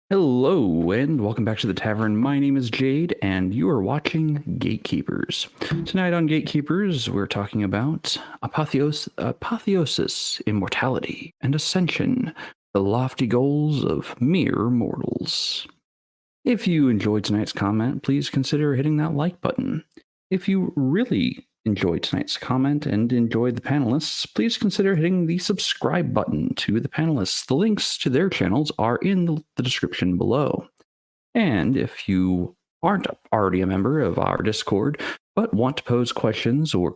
Hello, and welcome back to the tavern. My name is Jaide, and you are watching Gatekeepers. Tonight on Gatekeepers, we're talking about Apotheosis, Immortality, and Ascension, the lofty goals of mere mortals. If you enjoyed tonight's comment, please consider hitting that like button. If you really enjoyed tonight's comment and enjoyed the panelists, please consider hitting the subscribe button to the panelists. The links to their channels are in the description below. And if you aren't already a member of our Discord, but want to pose questions or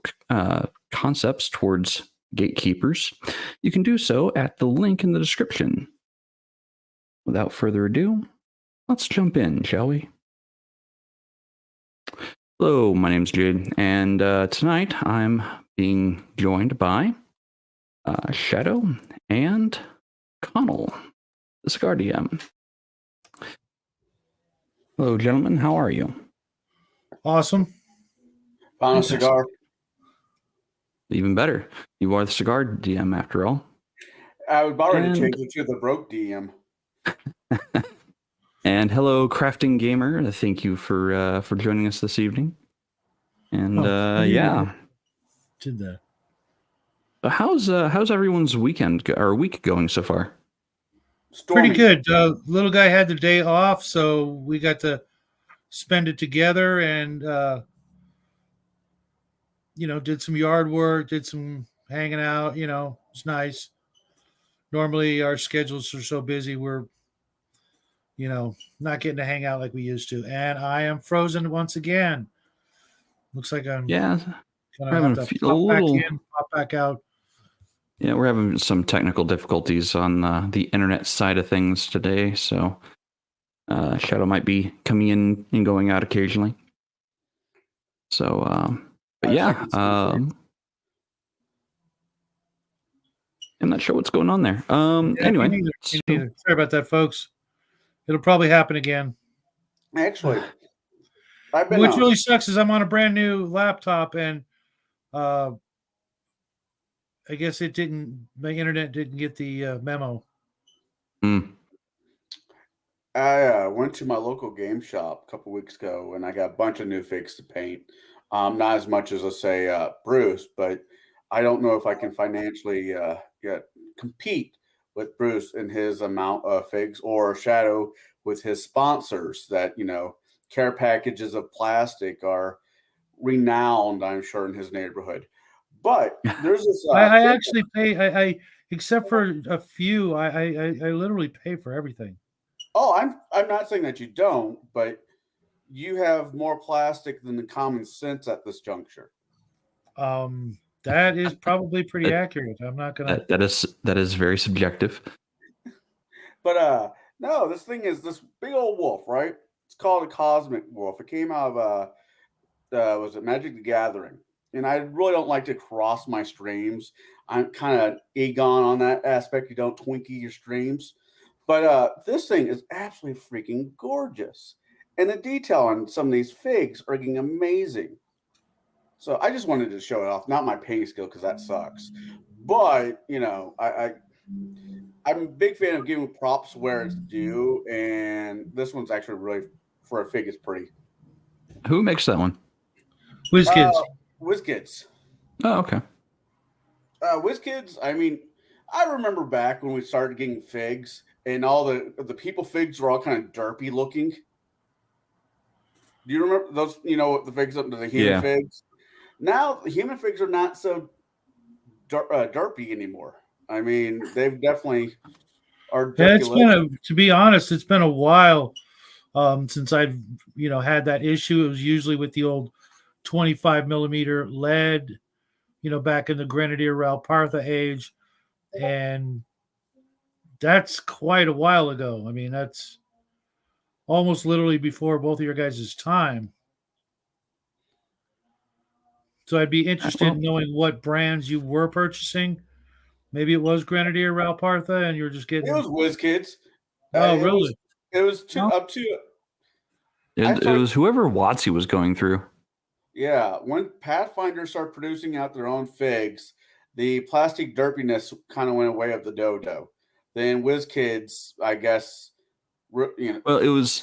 concepts towards Gatekeepers, you can do so at the link in the description. Without further ado, let's jump in, shall we? Hello, my name's Jaide, and tonight I'm being joined by Shadow and Conall the Cigar DM. Hello, gentlemen. How are you? Awesome. Found a cigar. Even better. You are the Cigar DM after all. I was about ready to change it to the Broke DM. And hello, Crafting Gamer. Thank you for joining us this evening. And yeah, did that. How's everyone's weekend or week going so far? Stormy. Pretty good. Little guy had the day off, so we got to spend it together, and did some yard work, did some hanging out. It's nice. Normally, our schedules are so busy, we're not getting to hang out like we used to. And I am frozen once again. Looks like I'm gonna have to pop back in, pop back out. Yeah, we're having some technical difficulties on the internet side of things today, so Shadow might be coming in and going out occasionally. So, but yeah, I'm not sure what's going on there. Anyway, me neither. Sorry about that, folks. It'll probably happen again. Actually, which really sucks is I'm on a brand new laptop, and I guess my internet didn't get the memo. I went to my local game shop a couple weeks ago, and I got a bunch of new figs to paint. Not as much as, let's say, Bruce, but I don't know if I can financially compete with Bruce in his amount of figs, or Shadow with his sponsors that, care packages of plastic are renowned, I'm sure, in his neighborhood. But there's this. I actually pay. I except for a few. I literally pay for everything. Oh, I'm not saying that you don't, but you have more plastic than the common sense at this juncture. That is probably pretty accurate. I'm not gonna. That is very subjective. But no, this thing is this big old wolf, right? It's called a cosmic wolf. It came out of was it Magic the Gathering? And I really don't like to cross my streams. I'm kind of Egon on that aspect. You don't Twinkie your streams. But this thing is absolutely freaking gorgeous. And the detail on some of these figs are getting amazing. So I just wanted to show it off. Not my painting skill, because that sucks. But, I'm a big fan of giving props where it's due. And this one's actually really, for a fig, it's pretty. Who makes that one? WizKids. WizKids. Oh, okay. WizKids, I mean, I remember back when we started getting figs, and all the people figs were all kind of derpy looking. Do you remember those? The figs up to the human figs. Now the human figs are not so derpy anymore. I mean, they've definitely are. Yeah, to be honest, it's been a while since I've had that issue. It was usually with the old 25 millimeter lead, back in the Grenadier Ralpartha age, and that's quite a while ago. I mean, that's almost literally before both of your guys' time. So I'd be interested in knowing what brands you were purchasing. Maybe it was Grenadier Ralpartha, and you were just getting. It was WizKids. Oh, really? It was up to. It was whoever WotC was going through. Yeah, when Pathfinder started producing out their own figs, the plastic derpiness kind of went away of the dodo. Then WizKids, I guess, Well, it was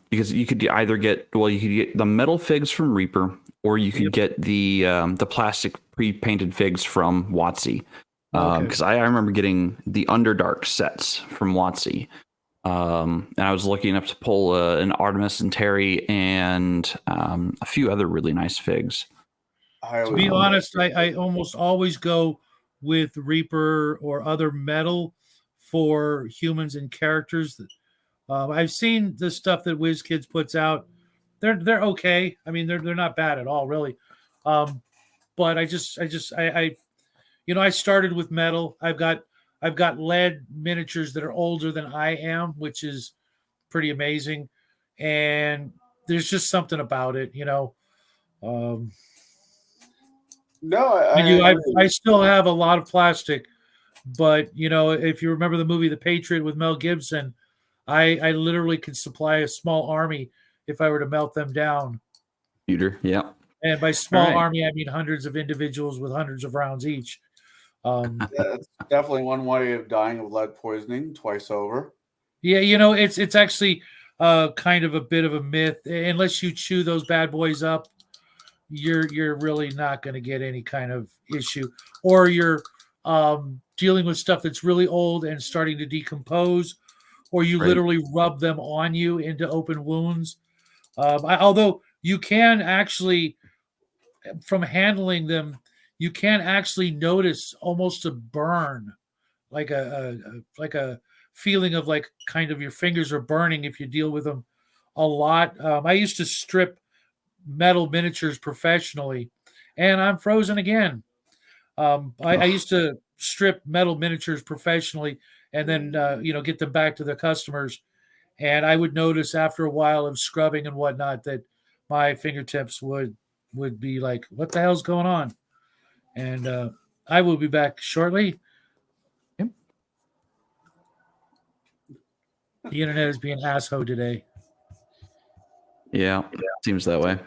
because you could either get the metal figs from Reaper, or you could get the plastic pre-painted figs from WotC. Because I remember getting the Underdark sets from WotC. And I was lucky enough to pull an Artemis and Terry and a few other really nice figs. To be honest, I almost always go with Reaper or other metal for humans and characters. I've seen the stuff that WizKids puts out. They're okay. I mean, they're not bad at all, really. But I started with metal. I've got lead miniatures that are older than I am, which is pretty amazing. And there's just something about it, No, I still have a lot of plastic, but if you remember the movie The Patriot with Mel Gibson, I literally could supply a small army if I were to melt them down. Yeah. And by small army, I mean hundreds of individuals with hundreds of rounds each. That's definitely one way of dying of lead poisoning twice over. Yeah, it's actually kind of a bit of a myth. Unless you chew those bad boys up, you're really not going to get any kind of issue. Or you're dealing with stuff that's really old and starting to decompose, or you literally rub them on you into open wounds. Although you can actually, from handling them, you can actually notice almost a burn, like a feeling of like kind of your fingers are burning if you deal with them a lot. I used to strip metal miniatures professionally, and I'm frozen again. I used to strip metal miniatures professionally and then get them back to the customers, and I would notice after a while of scrubbing and whatnot that my fingertips would be like, what the hell's going on? And I will be back shortly. Yep. The internet is being asshole today. Yeah, seems that way.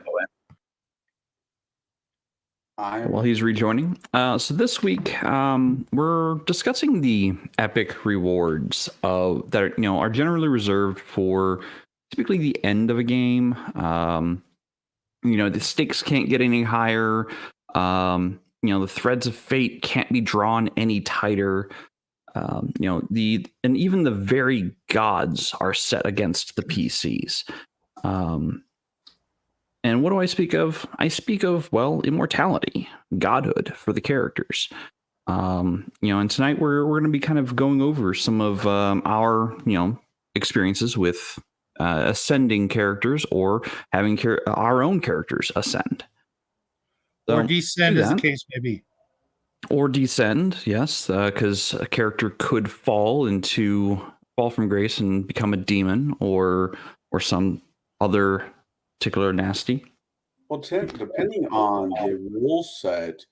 While he's rejoining. So this week, we're discussing the epic rewards that are generally reserved for typically the end of a game. The stakes can't get any higher. The threads of fate can't be drawn any tighter. And even the very gods are set against the PCs. And what do I speak of? I speak of, immortality, godhood for the characters. And tonight we're going to be kind of going over some of our, experiences with ascending characters or having our own characters ascend. Or descend, as the case may be. Or descend, yes, because a character could fall from grace and become a demon or some other particular nasty. Well, depending on the rule set,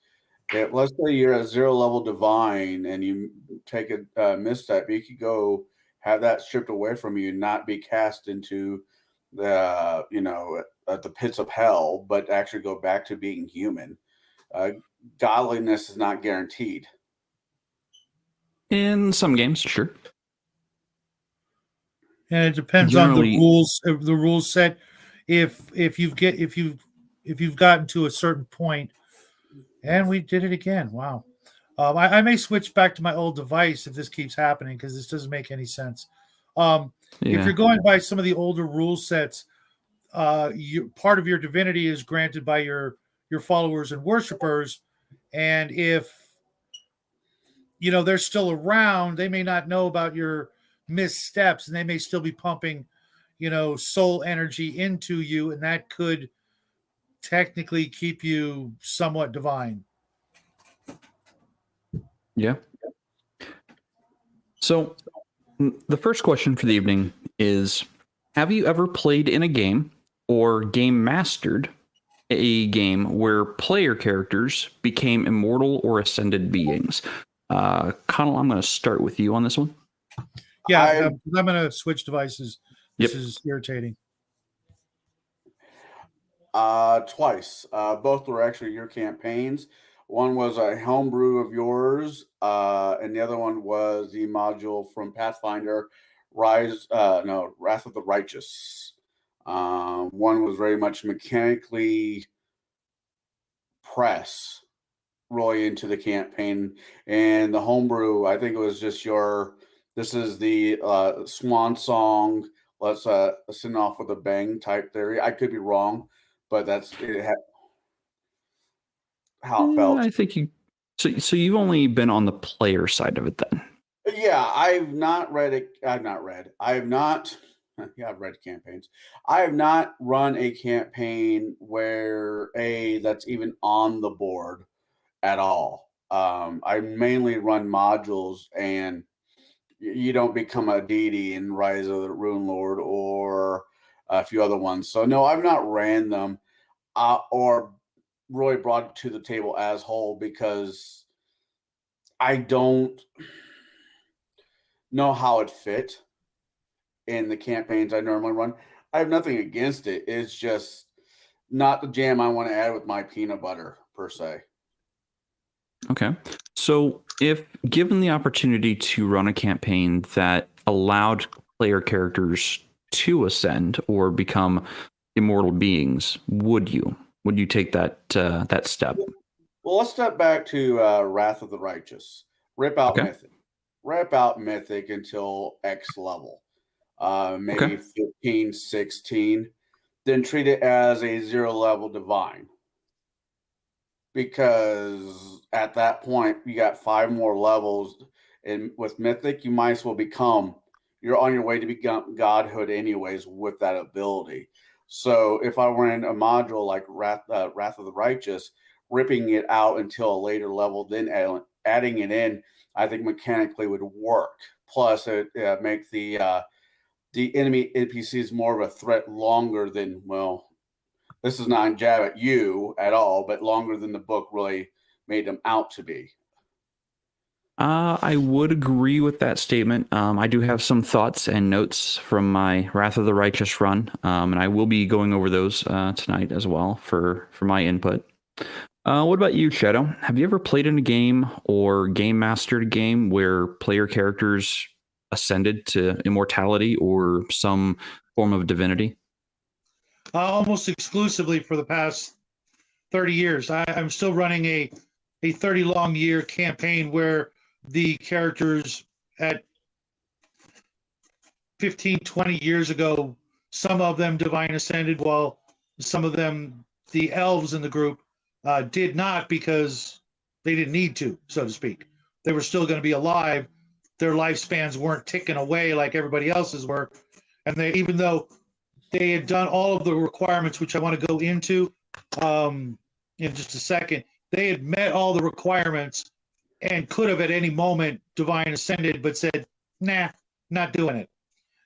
if let's say you're at 0 level divine and you take a misstep, you could go have that stripped away from you and not be cast into the the pits of hell, but actually go back to being human. Godliness is not guaranteed. In some games, sure. And it depends on the rules set. If you've gotten to a certain point, and we did it again. Wow. I may switch back to my old device if this keeps happening because this doesn't make any sense. If you're going by some of the older rule sets, part of your divinity is granted by your followers and worshipers, and if they're still around, they may not know about your missteps, and they may still be pumping soul energy into you, and that could technically keep you somewhat divine. Yeah. So the first question for the evening is, have you ever played in a game or game mastered a game where player characters became immortal or ascended beings? Conall, I'm going to start with you on this one. Yeah, I'm going to switch devices. This is irritating. Twice. Both were actually your campaigns. One was a homebrew of yours, and the other one was the module from Pathfinder Wrath of the Righteous. One was very much mechanically press really into the campaign, and the homebrew, I think it was just this is the swan song, let's send off with a bang type theory. I could be wrong, but that's how it felt. I think you. So you've only been on the player side of it then. Yeah, I've not read it. I've not read. I have not. Yeah, I've read campaigns. I have not run a campaign where that's even on the board at all. I mainly run modules, and you don't become a deity in Rise of the Rune Lord or a few other ones. So no, I've not ran them or really brought it to the table as whole because I don't know how it fit in the campaigns I normally run. I have nothing against it. It's just not the jam I want to add with my peanut butter per se. Okay. So if given the opportunity to run a campaign that allowed player characters to ascend or become immortal beings, would you take that step? Well, let's step back to Wrath of the Righteous. Rip out Mythic until X level. Maybe 15, 16. Then treat it as a 0 level divine. Because at that point, you got 5 more levels. And with Mythic, you might as well you're on your way to become Godhood anyways with that ability. So if I were in a module like Wrath of the Righteous, ripping it out until a later level, then adding it in, I think mechanically would work. Plus, it make the enemy NPCs more of a threat longer than, well, this is not a jab at you at all, but longer than the book really made them out to be. I would agree with that statement. I do have some thoughts and notes from my Wrath of the Righteous run, and I will be going over those tonight as well for my input. What about you, Shadow? Have you ever played in a game or game mastered a game where player characters ascended to immortality or some form of divinity? Almost exclusively for the past 30 years. I'm still running a 30 long year campaign where the characters at 15, 20 years ago, some of them divine ascended, while some of them, the elves in the group, did not because they didn't need to, so to speak. They were still going to be alive. Their lifespans weren't ticking away like everybody else's were. And even though they had done all of the requirements, which I want to go into in just a second, they had met all the requirements and could have at any moment divine ascended, but said, nah, not doing it.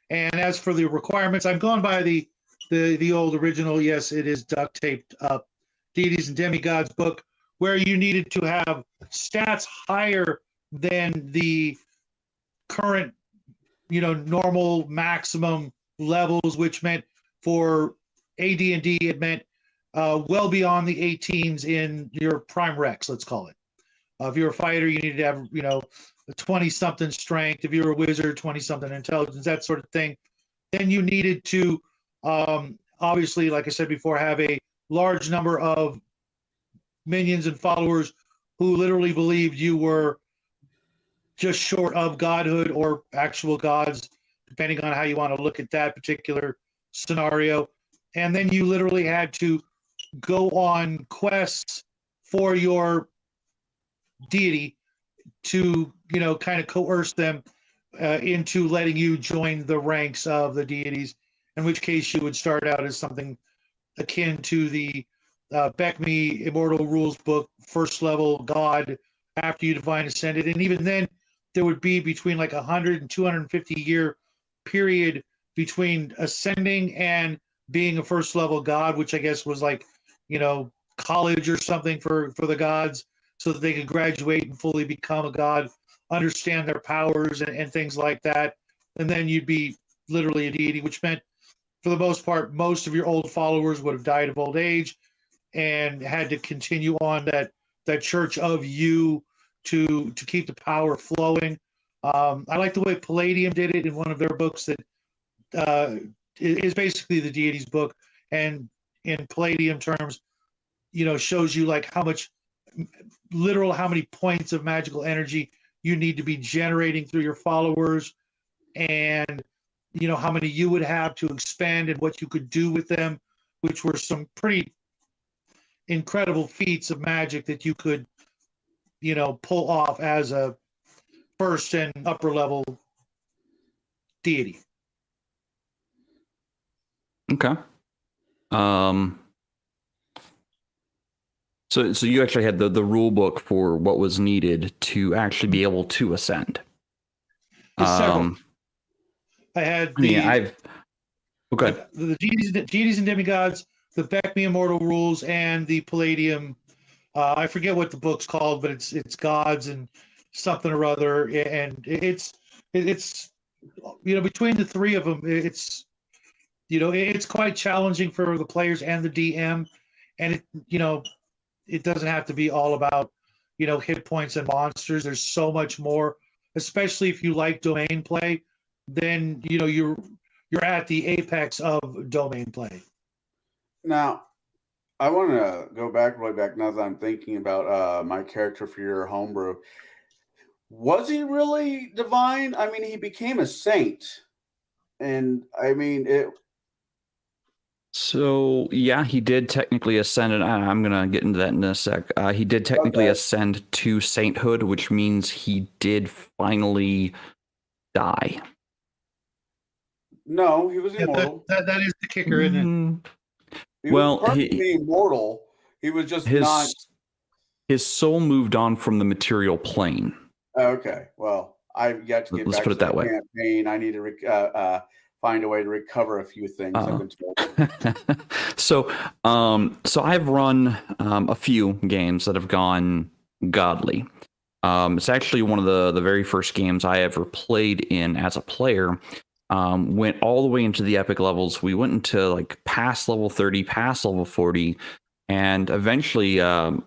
And as for the requirements, I'm going by the old original, yes, it is duct taped up, Deities and Demigods book, where you needed to have stats higher than the current, normal maximum levels, which meant for AD&D, it meant well beyond the 18s in your prime rex, let's call it. If you're a fighter, you needed to have, a 20-something strength. If you're a wizard, 20-something intelligence, that sort of thing. Then you needed to, obviously, like I said before, have a large number of minions and followers who literally believed you were just short of godhood or actual gods, depending on how you want to look at that particular scenario. And then you literally had to go on quests for your deity to, kind of coerce them into letting you join the ranks of the deities, in which case you would start out as something akin to the Beckme Immortal Rules book, first level god after you divine ascended. And even then, there would be between like 100 and 250 year period between ascending and being a first level god, which I guess was like, college or something for the gods, so that they could graduate and fully become a god, understand their powers and things like that. And then you'd be literally a deity, which meant for the most part, most of your old followers would have died of old age and had to continue on that church of you to keep the power flowing. I like the way Palladium did it in one of their books that is basically the deities book, and in Palladium terms, shows you like how many points of magical energy you need to be generating through your followers, and how many you would have to expand and what you could do with them, which were some pretty incredible feats of magic that you could pull off as a first and upper level deity. Okay. So you actually had the rule book for what was needed to actually be able to ascend. Several. I had the deities and demigods, the Beck Me Immortal rules, and the Palladium. I forget what the book's called, but it's gods and something or other, and it's between the three of them, it's quite challenging for the players and the DM, and it doesn't have to be all about hit points and monsters. There's so much more, especially if you like domain play. Then you're at the apex of domain play. Now, I want to go back way back now that I'm thinking about my character for your homebrew. Was he really divine? I mean, he became a saint, and I mean it. So yeah, he did technically ascend, and I'm gonna get into that in a sec. He did technically ascend to sainthood, which means he did finally die. No, he was immortal. That is the kicker, isn't it? He was perfectly immortal. He was just not. His soul moved on from the material plane. Okay, well, I've yet to get Let's back put to it that the way. campaign. I need to find a way to recover a few things. I've been told. So I've run a few games that have gone godly. It's actually one of the very first games I ever played in as a player. Went all the way into the epic levels. We went into like past level 30, past level 40. And eventually,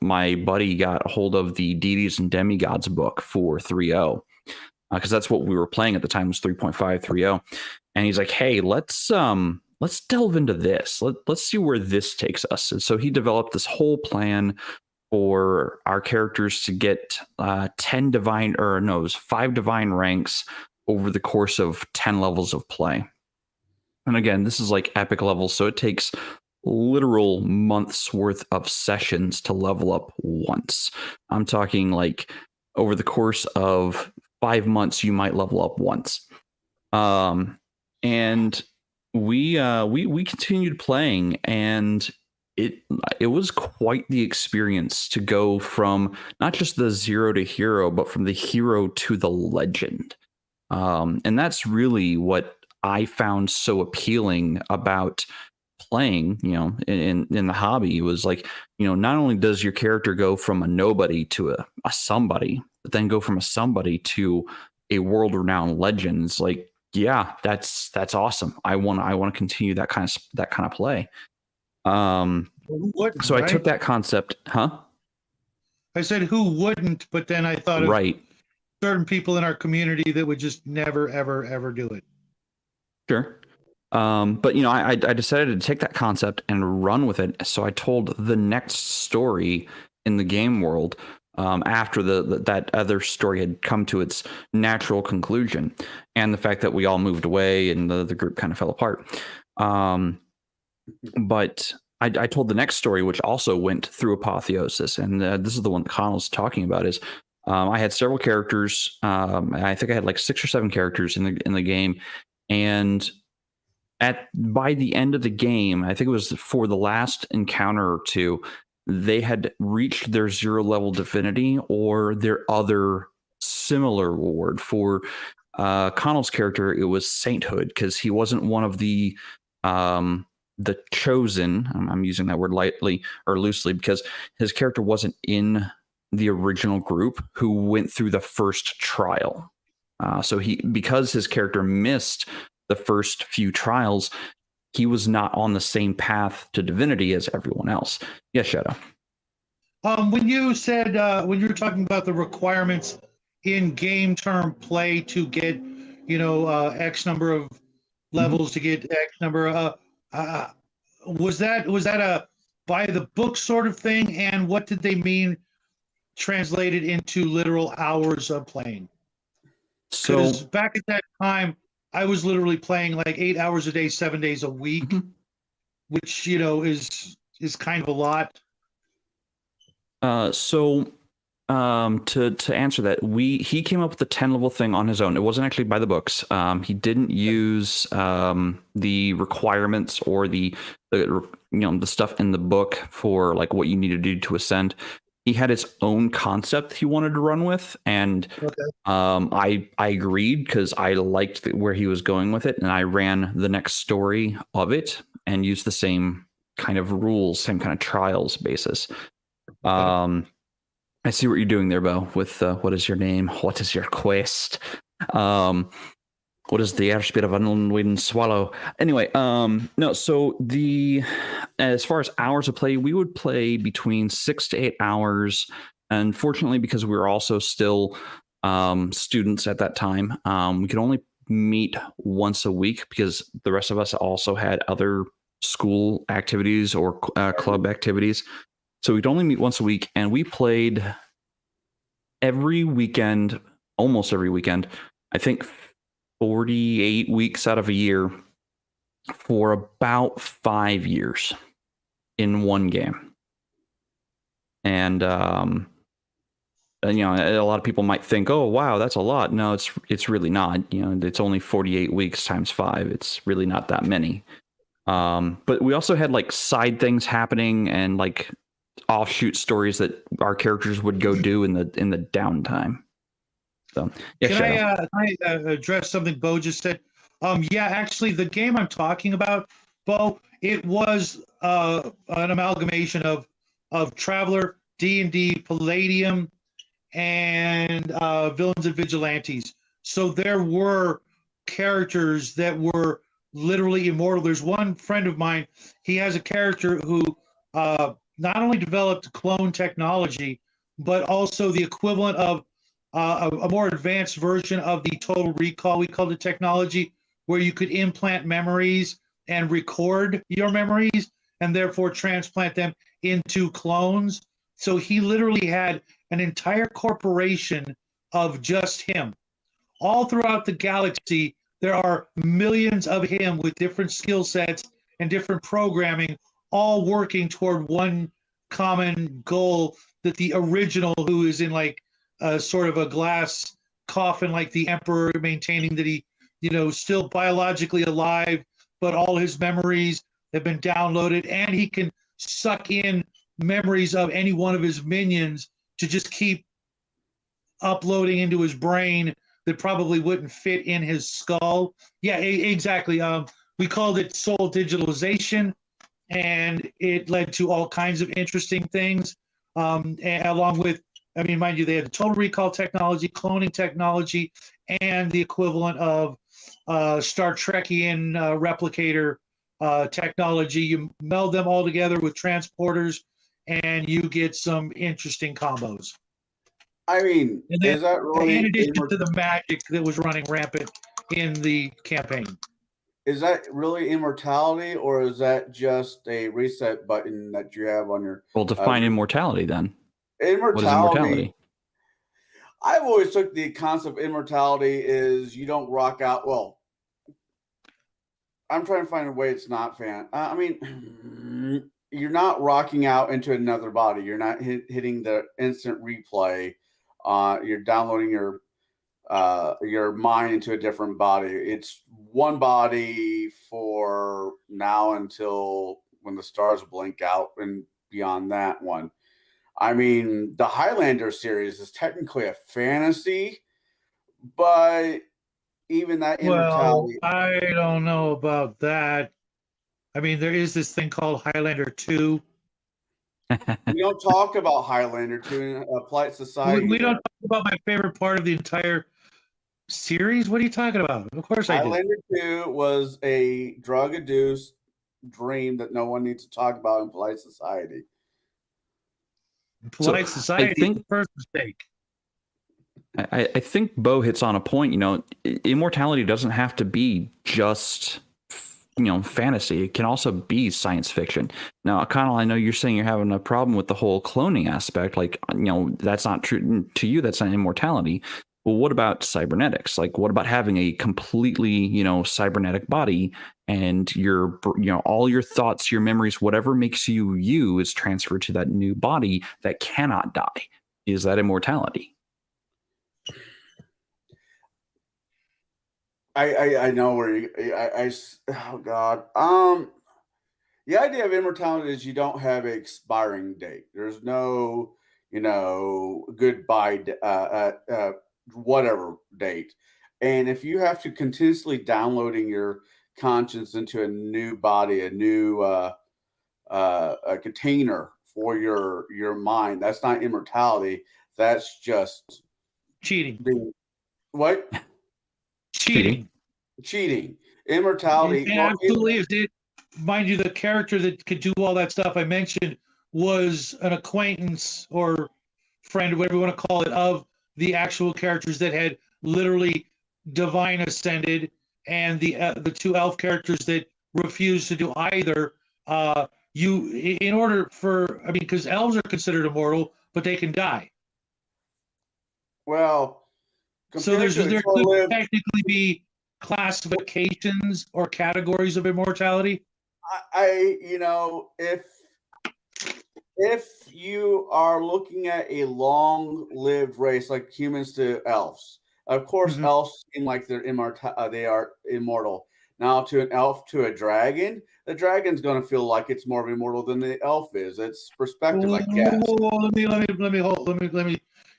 my buddy got a hold of the Deities and Demigods book for 3.0, because that's what we were playing at the time, was 3.5 3.0. And he's like, "Hey, let's delve into this. Let's see where this takes us." And so he developed this whole plan for our characters to get 5 divine ranks over the course of 10 levels of play. And again, this is like epic levels, so it takes literal months worth of sessions to level up once. I'm talking like over the course of 5 months, you might level up once. And we continued playing, and it was quite the experience to go from not just the 0 to hero, but from the hero to the legend. And that's really what I found so appealing about playing, in the hobby. It was like, not only does your character go from a nobody to a somebody, but then go from a somebody to a world-renowned legend. It's like, yeah, that's awesome. I want to continue that kind of play. So I took that concept, I said who wouldn't, but then I thought of certain people in our community that would just never, ever, ever do it. Sure. But I decided to take that concept and run with it. So I told the next story in the game world after that other story had come to its natural conclusion, and the fact that we all moved away and the group kind of fell apart. But I told the next story, which also went through Apotheosis, and this is the one that Conall's talking about. Is I had several characters. I think I had like 6 or 7 characters in the game, and by the end of the game, I think it was for the last encounter or two, they had reached their 0 level divinity or their other similar reward. For Conall's character, it was sainthood, because he wasn't one of the chosen. I'm using that word lightly or loosely, because his character wasn't in the original group who went through the first trial. So because his character missed the first few trials, he was not on the same path to divinity as everyone else. Yes, Shadow. When you said when you were talking about the requirements in game term play to get, X number of levels to get X number. Was that a by the book sort of thing? And what did they mean translated into literal hours of playing? So Because back at that time, I was literally playing like 8 hours a day, 7 days a week, which is kind of a lot. To answer that, he came up with the 10 level thing on his own. It wasn't actually by the books. He didn't use the requirements or the stuff in the book for like what you need to do to ascend. He had his own concept he wanted to run with, and I agreed because I liked where he was going with it, and I ran the next story of it and used the same kind of rules, same kind of trials basis. I see what you're doing there, Bo, with what is your name? What is your quest? What is the airspeed of an unwilling swallow? Anyway, no, so as far as hours of play, we would play between 6 to 8 hours. Unfortunately, because we were also still students at that time, we could only meet once a week because the rest of us also had other school activities or club activities. So we'd only meet once a week, and we played every weekend, almost every weekend, I think 48 weeks out of a year for about 5 years in one game. And a lot of people might think, oh, wow, that's a lot. No, it's really not. It's only 48 weeks times 5. It's really not that many. But we also had like side things happening and like offshoot stories that our characters would go do in the downtime. So can I address something Bo just said? Actually, the game I'm talking about, Bo, it was an amalgamation of Traveler, D&D, Palladium, and Villains and Vigilantes. So there were characters that were literally immortal. There's one friend of mine, he has a character who not only developed clone technology, but also the equivalent of a more advanced version of the Total Recall, we called it technology, where you could implant memories and record your memories and therefore transplant them into clones. So he literally had an entire corporation of just him. All throughout the galaxy, there are millions of him with different skill sets and different programming, all working toward one common goal that the original, who is in like sort of a glass coffin like the Emperor, maintaining that he, still biologically alive, but all his memories have been downloaded, and he can suck in memories of any one of his minions to just keep uploading into his brain that probably wouldn't fit in his skull. Yeah, exactly. We called it soul digitalization, and it led to all kinds of interesting things. And along with, mind you, they had the Total Recall technology, cloning technology, and the equivalent of Star Trekian replicator technology. You meld them all together with transporters, and you get some interesting combos. Is that really in addition to the magic that was running rampant in the campaign? Is that really immortality, or is that just a reset button that you have on your? Well, define immortality then. Immortality. What is immortality? I've always took the concept of immortality is you don't rock out. Well, I'm trying to find a way it's not you're not rocking out into another body. You're not hitting the instant replay. You're downloading your mind into a different body. It's one body for now until when the stars blink out and beyond that one. The Highlander series is technically a fantasy, but even that immortality. Well, I don't know about that. There is this thing called Highlander 2. We don't talk about Highlander 2 in Polite Society. We don't talk about my favorite part of the entire series. What are you talking about? Of course I do. Highlander 2 was a drug-induced dream that no one needs to talk about in Polite Society. Polite Society is the first mistake. I think Bo hits on a point. Immortality doesn't have to be just fantasy. It can also be science fiction. Now, Conall, I know you're saying you're having a problem with the whole cloning aspect. Like, that's not true to you. That's not immortality. Well, what about cybernetics? Like, what about having a completely, cybernetic body, and all your thoughts, your memories, whatever makes you is transferred to that new body that cannot die? Is that immortality? I know where you oh god. The idea of immortality is you don't have an expiring date. There's no, goodbye whatever date. And if you have to continuously downloading your conscience into a new body, a new a container for your mind, that's not immortality. That's just cheating. What? Cheating. Immortality. And absolutely. Mind you, the character that could do all that stuff I mentioned was an acquaintance or friend, whatever you want to call it, of the actual characters that had literally divine ascended, and the two elf characters that refused to do either. Because elves are considered immortal, but they can die. Well, so there could technically be classifications or categories of immortality. If you are looking at a long-lived race like humans to elves, of course, elves seem like they are immortal. Now, to an elf to a dragon, the dragon's going to feel like it's more immortal than the elf is. It's perspective, I guess. Let me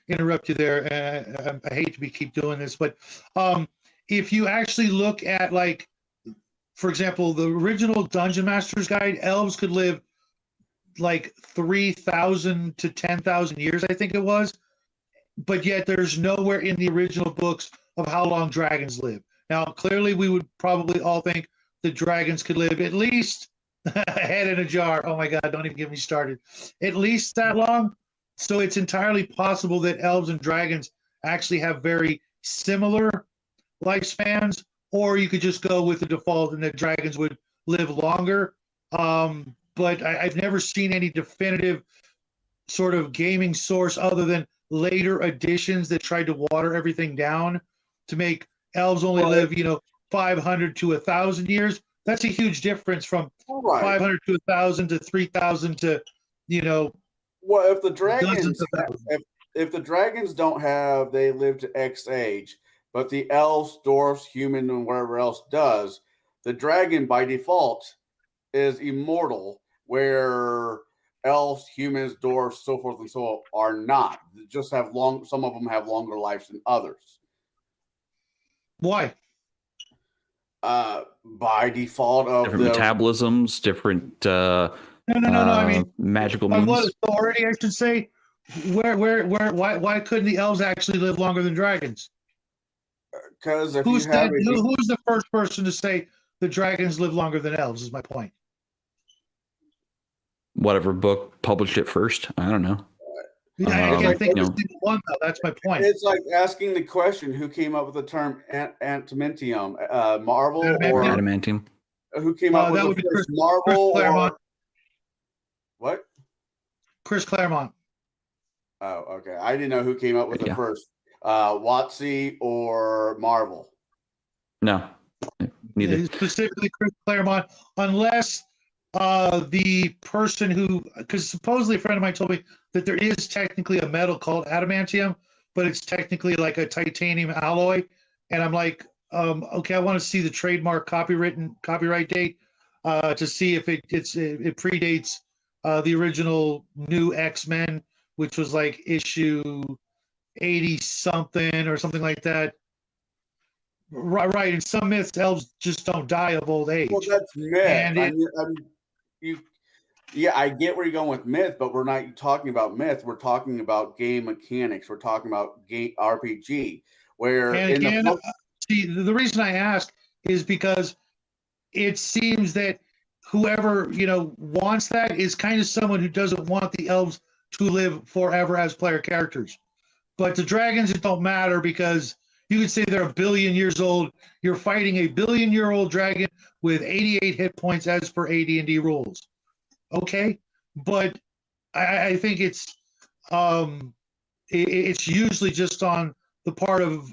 interrupt you there. I hate to keep doing this, but if you actually look at, like, for example, the original Dungeon Master's Guide, elves could live like 3,000 to 10,000 years, I think it was. But yet there's nowhere in the original books of how long dragons live. Now, clearly we would probably all think that dragons could live at least a head in a jar. Oh my God, don't even get me started. At least that long. So it's entirely possible that elves and dragons actually have very similar lifespans, or you could just go with the default and that dragons would live longer. But I've never seen any definitive sort of gaming source other than later editions that tried to water everything down to make elves only live, 500 to 1,000 years. That's a huge difference from 500 to 1,000 to 3,000 to, Well, if the dragons don't have, they live to X age, but the elves, dwarfs, human, and whatever else does, the dragon by default is immortal, where elves, humans, dwarfs, so forth and so on are not. They just have some of them have longer lives than others. Why? By default of different metabolisms, different no. I mean, magical means. What authority, I should say? Why couldn't the elves actually live longer than dragons? Because who's the first person to say the dragons live longer than elves? Is my point. Whatever book published it first, I don't know. I can't think of one though. That's my point. It's like asking the question: who came up with the term adamantium? Marvel or adamantium? Who came up with the first Marvel or what? Chris Claremont. Oh, okay. I didn't know who came up with the first. WotC or Marvel? No, neither. Specifically Chris Claremont, unless the person who, because supposedly a friend of mine told me that there is technically a metal called adamantium, but it's technically like a titanium alloy. And I'm like, okay, I want to see the trademark copyright date to see if it predates the original new X-Men, which was like issue 80 something or something like that. Right. In some myths, elves just don't die of old age. Well, that's myth. I get where you're going with myth, but we're not talking about myth. We're talking about game mechanics. We're talking about game RPG. Where the reason I ask is because it seems that whoever wants that is kind of someone who doesn't want the elves to live forever as player characters. But the dragons, it don't matter because you could say they're 1 billion years old. You're fighting a 1 billion-year-old dragon with 88 hit points as per AD&D rules. Okay, but I think it's usually just on the part of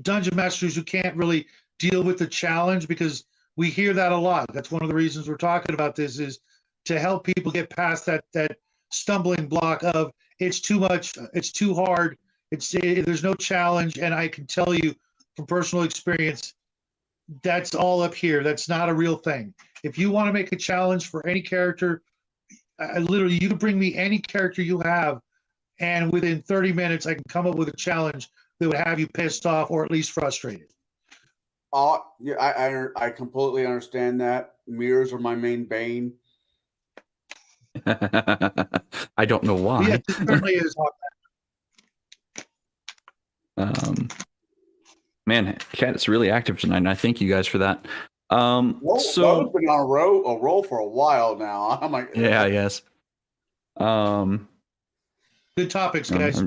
dungeon masters who can't really deal with the challenge, because we hear that a lot. That's one of the reasons we're talking about this, is to help people get past that stumbling block of it's too much, it's too hard, there's no challenge. And I can tell you from personal experience, that's all up here. That's not a real thing. If you want to make a challenge for any character, literally, you can bring me any character you have, and within 30 minutes, I can come up with a challenge that would have you pissed off or at least frustrated. Yeah, I completely understand that. Mirrors are my main bane. I don't know why. Yeah, it certainly is. Man, chat is really active tonight, and I thank you guys for that. So been on a roll for a while now. I'm like, yeah, yes. Good topics, guys.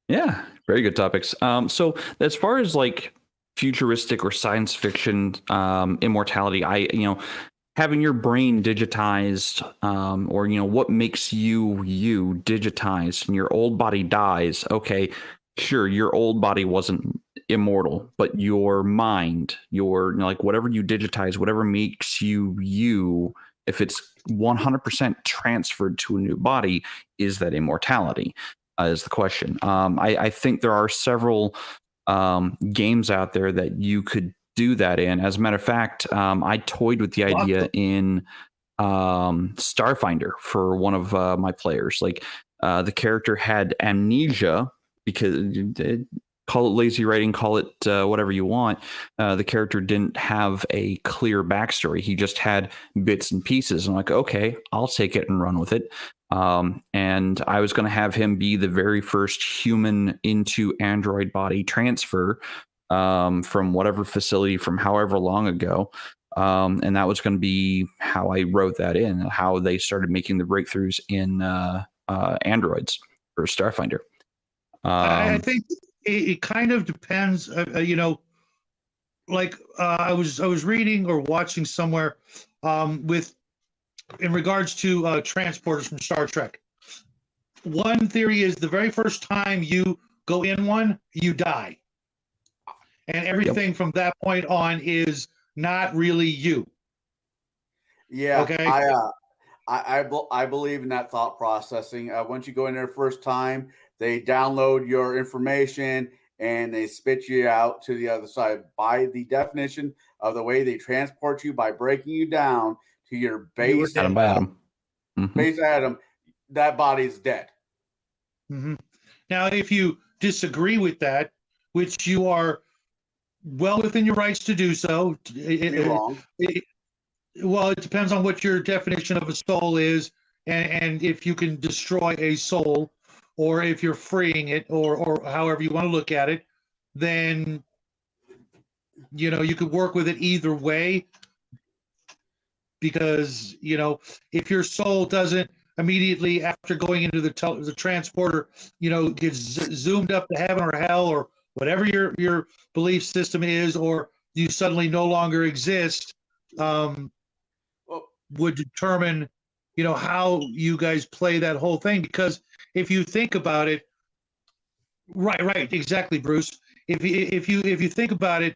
Yeah, very good topics. So as far as like futuristic or science fiction immortality, having your brain digitized, or what makes you digitized, and your old body dies. Okay, sure, your old body wasn't immortal, but your mind, like whatever you digitize, whatever makes you, if it's 100% transferred to a new body, is that immortality? Is the question. I think there are several games out there that you could do that in. As a matter of fact, I toyed with the idea in Starfinder for one of my players. Like the character had amnesia, because call it lazy writing, call it whatever you want. The character didn't have a clear backstory. He just had bits and pieces. I'm like, okay, I'll take it and run with it. And I was going to have him be the very first human into android body transfer from whatever facility from however long ago. And that was going to be how I wrote that in, how they started making the breakthroughs in androids for Starfinder. I think it kind of depends, like I was reading or watching somewhere in regards to transporters from Star Trek. One theory is the very first time you go in one, you die. And everything from that point on is not really you. Yeah. Okay. I believe in that thought processing. Once you go in there first time, they download your information and they spit you out to the other side. By the definition of the way they transport you, by breaking you down to your base atom by atom. Base atom, that body's dead. Mm-hmm. Now, if you disagree with that, which you are well within your rights to do so, well, it depends on what your definition of a soul is, and if you can destroy a soul, or if you're freeing it, or however you want to look at it, then you could work with it either way. Because if your soul doesn't immediately after going into the transporter, gets zoomed up to heaven or hell or whatever your belief system is, or you suddenly no longer exist, would determine how you guys play that whole thing. Because if you think about it, right, exactly, Bruce. If you think about it,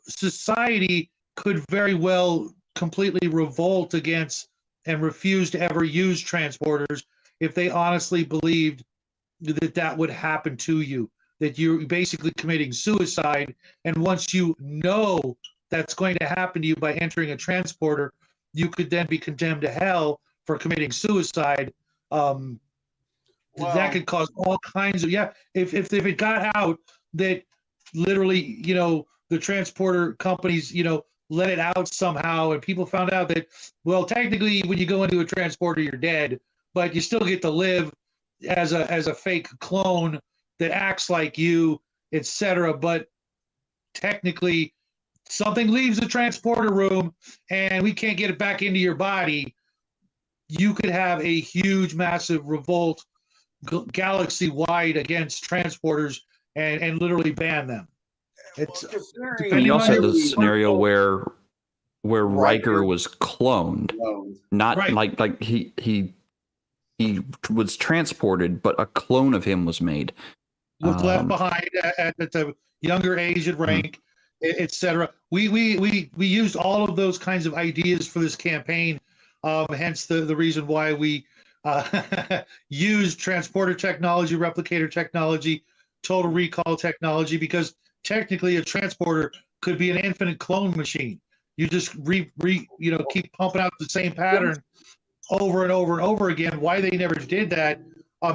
society could very well completely revolt against and refuse to ever use transporters if they honestly believed that would happen to you, that you're basically committing suicide. And once you know that's going to happen to you by entering a transporter, you could then be condemned to hell for committing suicide. That could cause all kinds of if it got out that literally the transporter companies let it out somehow, and people found out that, well, technically when you go into a transporter you're dead, but you still get to live as a fake clone that acts like you, etc. But technically something leaves the transporter room and we can't get it back into your body. You could have a huge, massive revolt galaxy wide against transporters and literally ban them. It's And you also had the your scenario where Riker Riker was cloned, not Right. like he was transported, but a clone of him was made. was left behind at a younger age and rank, etc. We used all of those kinds of ideas for this campaign. Hence the reason why we used transporter technology, replicator technology, total recall technology, because technically a transporter could be an infinite clone machine. You just keep pumping out the same pattern over and over and over again. Why they never did that?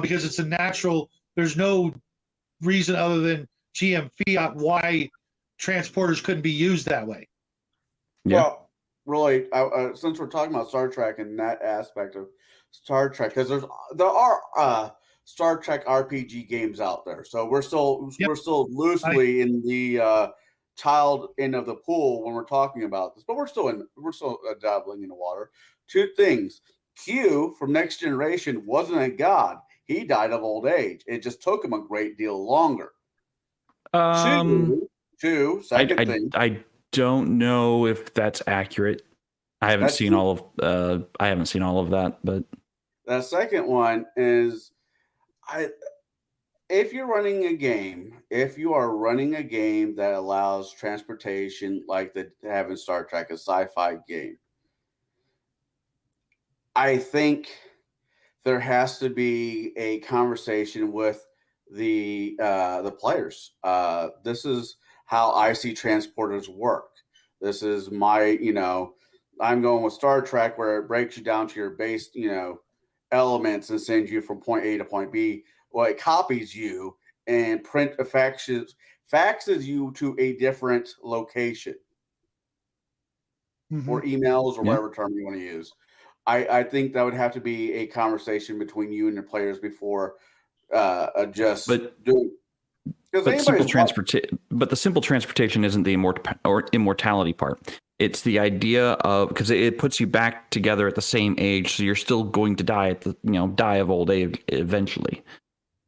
Because it's a natural. There's no reason other than GM fiat why transporters couldn't be used that way. Yeah. Well, really, since we're talking about Star Trek and that aspect of Star Trek, because there are Star Trek RPG games out there, so we're still loosely in the child end of the pool when we're talking about this, but we're still dabbling in the water. Two things: Q from Next Generation wasn't a god; he died of old age. It just took him a great deal longer. Second thing. I don't know if that's accurate. I haven't seen all of that, but the second one is if you are running a game that allows transportation like they have in Star Trek, a sci-fi game, I think there has to be a conversation with the players. This is how I see transporters work. This is my, I'm going with Star Trek where it breaks you down to your base, elements and sends you from point A to point B. Well, it copies you and faxes you to a different location or emails or whatever term you want to use. I think that would have to be a conversation between you and your players before doing. But the simple transportation isn't the immortality part. It's the idea of, because it puts you back together at the same age, so you're still going to die die of old age eventually.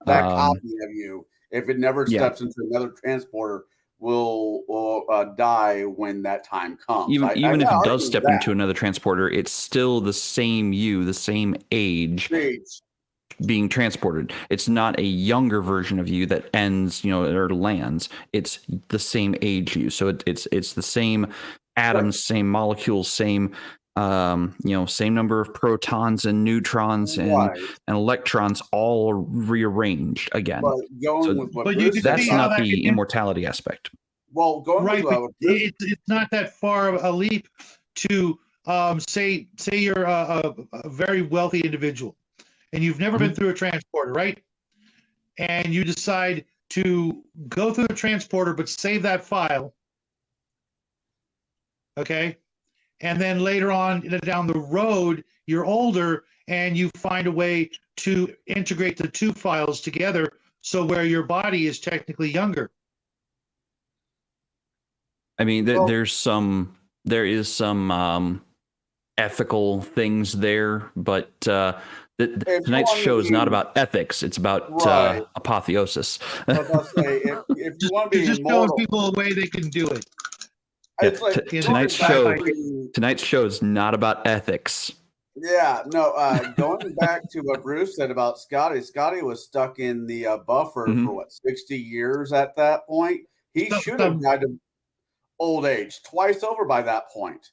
That copy of you, if it never steps into another transporter, will die when that time comes. Even if it does step into another transporter, it's still the same you, the same age being transported. It's not a younger version of you that ends, or lands. It's the same age you. So it's the same atoms, same molecules, same same number of protons and neutrons and electrons, all rearranged again. That's not the immortality aspect. Well, it's not that far of a leap to say you're a very wealthy individual and you've never been through a transporter, right? And you decide to go through the transporter but save that file, okay? And then later on down the road, you're older and you find a way to integrate the two files together so where your body is technically younger. I mean, there is some ethical things there, but tonight's show is not about ethics. It's about apotheosis. I was about to say, if you want to be just immortal, showing people a way they can do it. Yeah, tonight's show is not about ethics. Yeah, no. Going back to what Bruce said about Scotty, Scotty was stuck in the buffer for 60 years at that point. He should have died of old age twice over by that point.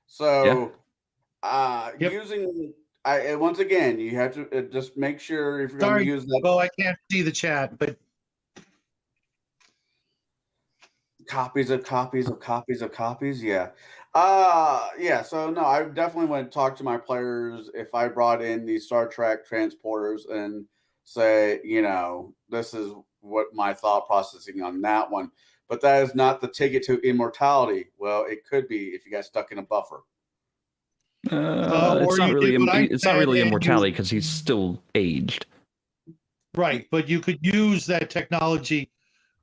So, once again, you have to just make sure if you're going to use that. Well, I can't see the chat, but copies of copies. Yeah. So no, I definitely want to talk to my players if I brought in these Star Trek transporters and say, this is what my thought processing on that one. But that is not the ticket to immortality. Well, it could be if you got stuck in a buffer. It's not really immortality because he's still aged. Right, but you could use that technology.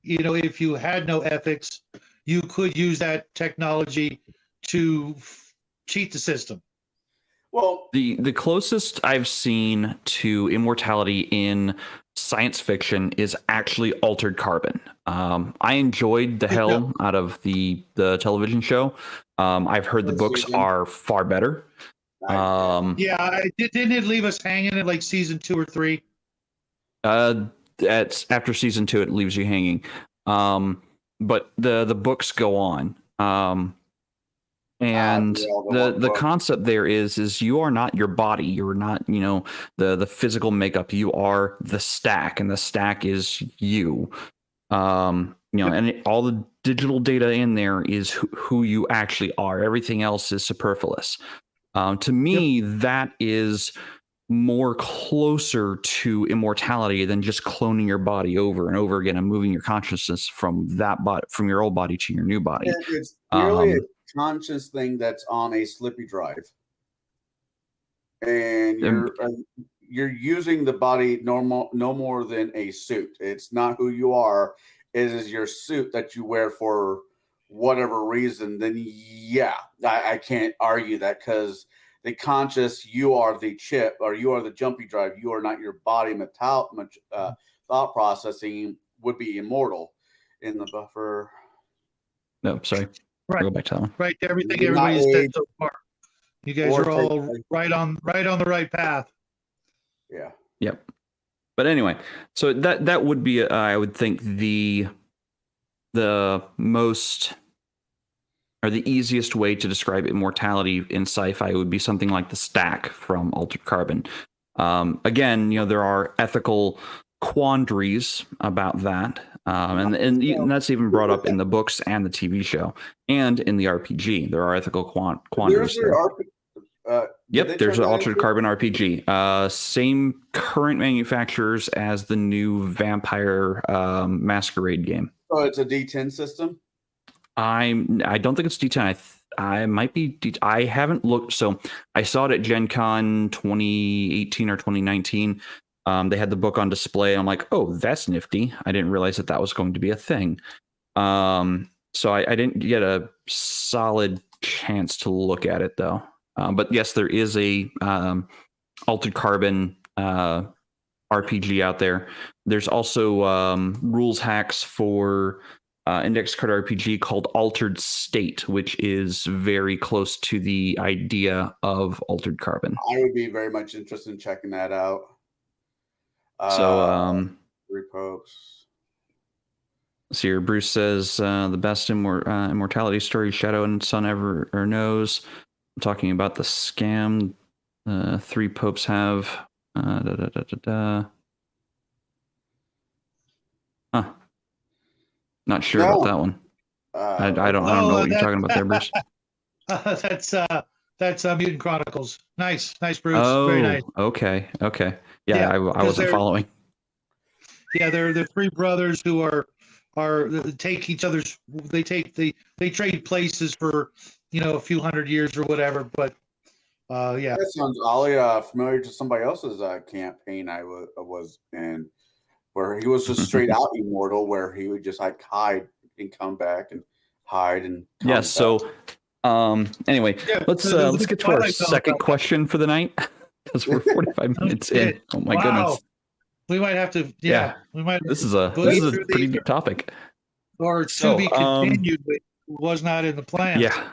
If you had no ethics, you could use that technology to cheat the system. Well, The closest I've seen to immortality in science fiction is actually Altered Carbon. I enjoyed the hell out of the television show. I've heard the books are far better. Didn't it leave us hanging at like season 2 or 3? That's after season 2, it leaves you hanging. But the books go on. And the concept there is you are not your body. You're not, the physical makeup. You are the stack, and the stack is you. And all the digital data in there is who you actually are. Everything else is superfluous. To me, that is more closer to immortality than just cloning your body over and over again and moving your consciousness from that body, from your old body to your new body. It's merely a conscious thing that's on a slippy drive, and you're using the body no more than a suit. It's not who you are. It is your suit that you wear for whatever reason. Then I can't argue that, because the conscious, you are the chip, or you are the jumpy drive. You are not your body. Thought processing would be immortal in the buffer. No, sorry. Right. Go back to that one. Right. Everything everybody's said so far. You guys are all right on the right path. Yeah. Yep. But anyway, so that would be, I would think, the most, or the easiest way to describe immortality in sci-fi would be something like the stack from Altered Carbon. Again, there are ethical quandaries about that. And that's even brought up in the books and the TV show and in the RPG. There are ethical quandaries there. There's an Altered Carbon RPG. Same current manufacturers as the new Vampire Masquerade game. Oh, it's a D10 system? I don't think it's D10. I might be. I haven't looked. So I saw it at Gen Con 2018 or 2019. They had the book on display. I'm like, oh, that's nifty. I didn't realize that was going to be a thing. So I didn't get a solid chance to look at it though. But yes, there is a Altered Carbon RPG out there. There's also rules hacks for index card RPG called Altered State, which is very close to the idea of Altered Carbon. I would be very much interested in checking that out. So, Three popes. So here, Bruce says the best immortality story Shadow and Sun ever knows. I'm talking about the scam three popes have. Huh. Not sure about that one. I don't know what you're talking about there, Bruce. That's Mutant Chronicles. Nice, Bruce. Oh, very nice. Okay. Yeah, I wasn't following. Yeah, they're three brothers who are take each other's. They trade places for a few hundred years or whatever. But yeah, that sounds oddly familiar to somebody else's campaign I was in, where he was just straight out immortal, where he would just hide and come back and hide and come back. So anyway, let's get to our second question for the night, because we're 45 minutes in. Oh my goodness. We might have to we might. This is a pretty deep topic. Or to be continued, but was not in the plan. Yeah.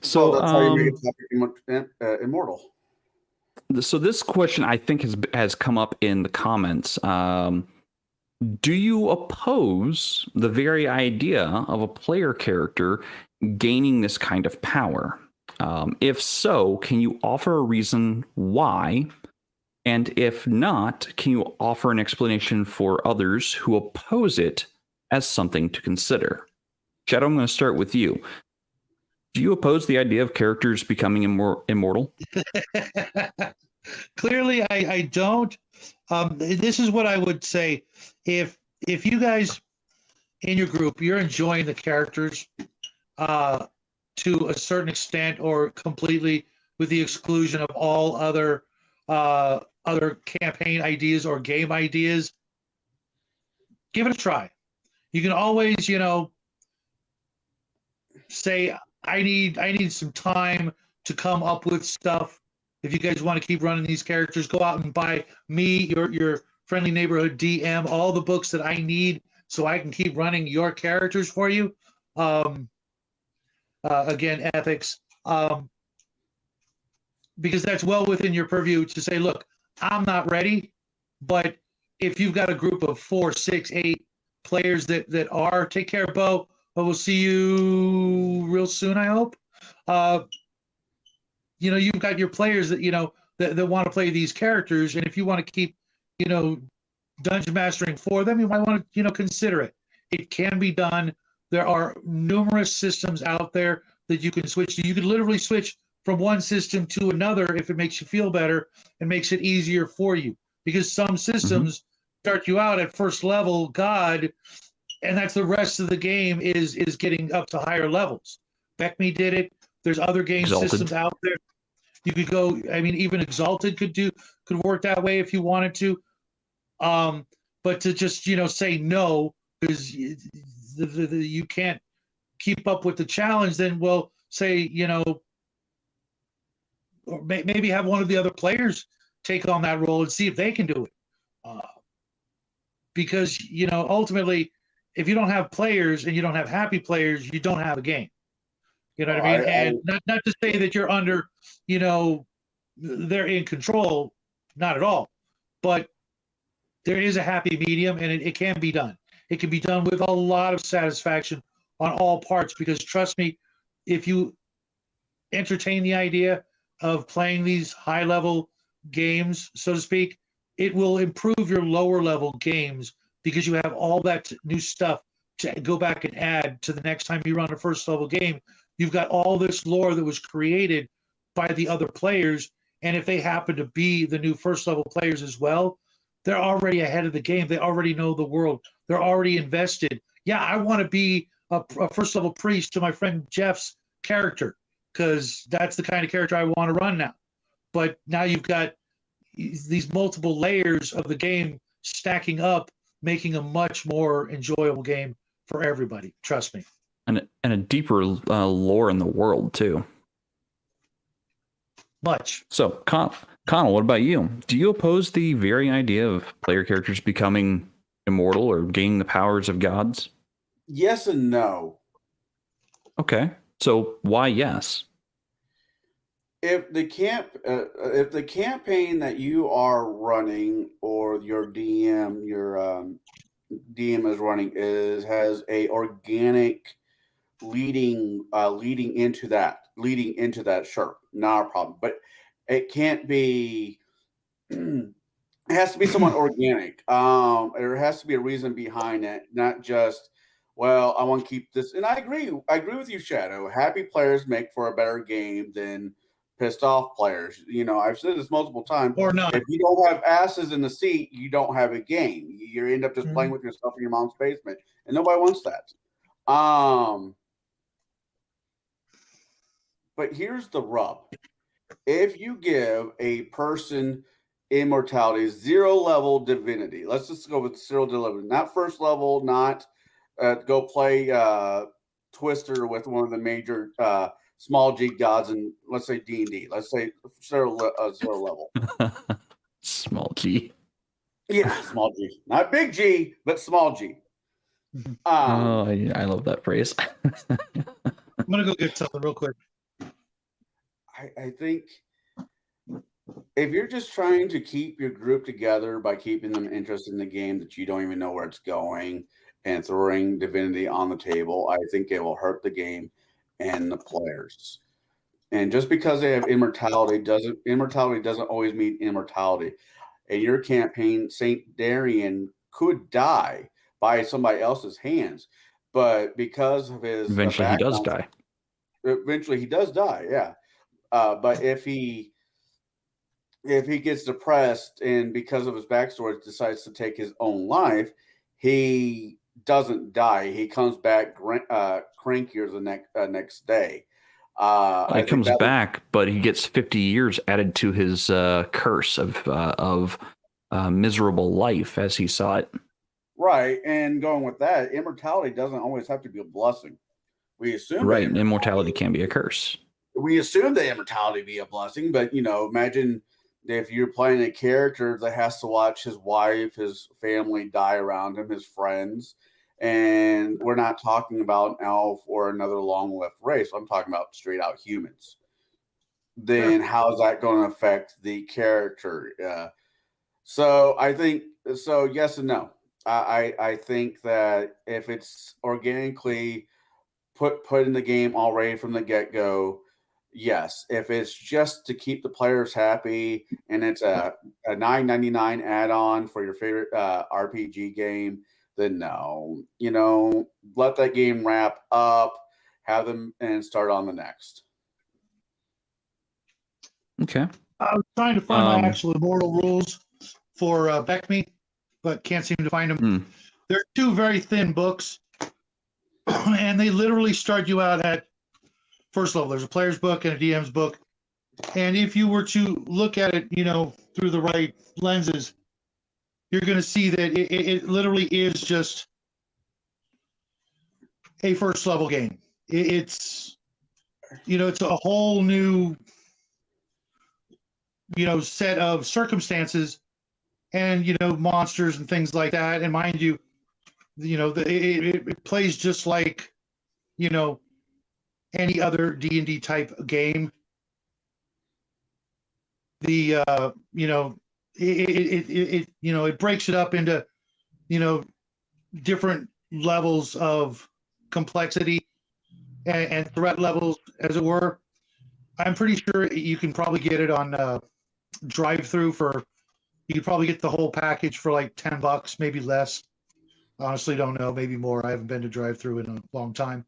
So that's how you make a topic immortal. So this question, I think, has come up in the comments. Do you oppose the very idea of a player character gaining this kind of power? If so, can you offer a reason why? And if not, can you offer an explanation for others who oppose it as something to consider? Shadow, I'm going to start with you. Do you oppose the idea of characters becoming immortal? Clearly, I don't. This is what I would say. If you guys in your group, you're enjoying the characters to a certain extent or completely, with the exclusion of all other campaign ideas or game ideas, give it a try. You can always, say, I need some time to come up with stuff. If you guys want to keep running these characters, go out and buy me, your friendly neighborhood DM, all the books that I need so I can keep running your characters for you. Again, ethics. Because that's well within your purview to say, look, I'm not ready, but if you've got a group of 4, 6, 8 players that are, take care, Bo. We'll see you real soon, I hope. You've got your players that want to play these characters, and if you want to keep, dungeon mastering for them, you might want to, consider it. It can be done. There are numerous systems out there that you can switch to. You can literally switch from one system to another if it makes you feel better and makes it easier for you. Because some systems start you out at first level God, and that's the rest of the game is getting up to higher levels. Beckme did it. There's other game Exalted. systems out there. You could go. I mean, even Exalted could work that way if you wanted to. But to just say no because you can't keep up with the challenge, then we'll say or maybe have one of the other players take on that role and see if they can do it. Because ultimately, if you don't have players and you don't have happy players, you don't have a game. You know what I mean? And not to say that you're under, they're in control, not at all. But there is a happy medium, and it can be done. It can be done with a lot of satisfaction on all parts, because trust me, if you entertain the idea of playing these high-level games, so to speak, it will improve your lower-level games because you have all that new stuff to go back and add to the next time you run a first-level game. You've got all this lore that was created by the other players, and if they happen to be the new first-level players as well, they're already ahead of the game. They already know the world. They're already invested. Yeah, I want to be a first-level priest to my friend Jeff's character because that's the kind of character I want to run now. But now you've got these multiple layers of the game stacking up, making a much more enjoyable game for everybody. Trust me. And a deeper lore in the world, too. Much. So, Conall, what about you? Do you oppose the very idea of player characters becoming immortal or gaining the powers of gods? Yes and no. Okay. So, why yes? If the campaign that you are running or your DM is running has a organic leading into that, sure, not a problem. But it can't be. It has to be somewhat organic. There has to be a reason behind it, not just, well, I want to keep this. And I agree with you, Shadow. Happy players make for a better game than pissed off players. I've said this multiple times. Or not. If you don't have asses in the seat, you don't have a game. You end up just playing with yourself in your mom's basement, and nobody wants that. But here's the rub. If you give a person immortality, 0-level divinity, let's just go with 0 divinity, not first level, not go play Twister with one of the major small G gods in, let's say, D&D. Let's say 0 level. Small G. Yeah, small G. Not big G, but small G. I love that phrase. I'm going to go get something real quick. I think if you're just trying to keep your group together by keeping them interested in the game that you don't even know where it's going and throwing divinity on the table, I think it will hurt the game and the players. And just because they have immortality doesn't always mean immortality. In your campaign, Saint Darian could die by somebody else's hands, but because of his eventually he does die. Eventually he does die, yeah. But if he gets depressed and because of his backstory decides to take his own life, he doesn't die. He comes back crankier the next day. He comes back, but he gets 50 years added to his curse of miserable life as he saw it. Right, and going with that, immortality doesn't always have to be a blessing. We assume right, immortality can be a curse. we assume that immortality be a blessing, but imagine if you're playing a character that has to watch his wife, his family die around him, his friends, and we're not talking about an elf or another long-lived race. I'm talking about straight out humans. Then how is that going to affect the character? So I think so. Yes and no. I think that if it's organically put in the game already from the get-go, yes. If it's just to keep the players happy and it's a $9.99 add-on for your favorite RPG game, then no. Let that game wrap up, have them, and start on the next. Okay. I was trying to find my actual Immortal rules for Beckme, but can't seem to find them. They're two very thin books, and they literally start you out at first level. There's a player's book and a DM's book, and if you were to look at it, through the right lenses, you're going to see that it literally is just a first level game. It's a whole new set of circumstances and monsters and things like that. And mind you, it plays just like any other D&D type game. The it breaks it up into different levels of complexity and threat levels, as it were. I'm pretty sure you can probably get it on drive-through you could probably get the whole package for like $10, maybe less. Honestly, don't know, maybe more. I haven't been to drive-through in a long time.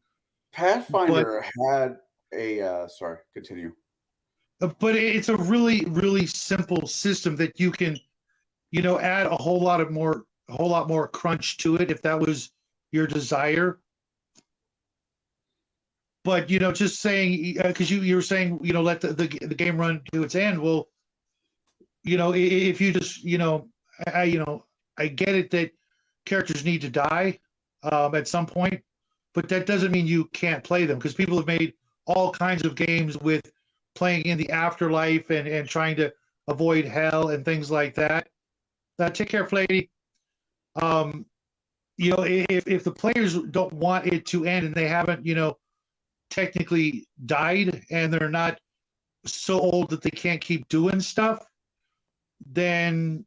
Pathfinder had a sorry, continue. But it's a really, really simple system that you can, add a whole lot more crunch to it if that was your desire. But just saying, because you were saying, let the game run to its end. Well, if you just, I get it that characters need to die at some point, but that doesn't mean you can't play them, because people have made all kinds of games with playing in the afterlife and trying to avoid hell and things like that. Take care, Flady. If the players don't want it to end and they haven't, technically died and they're not so old that they can't keep doing stuff, then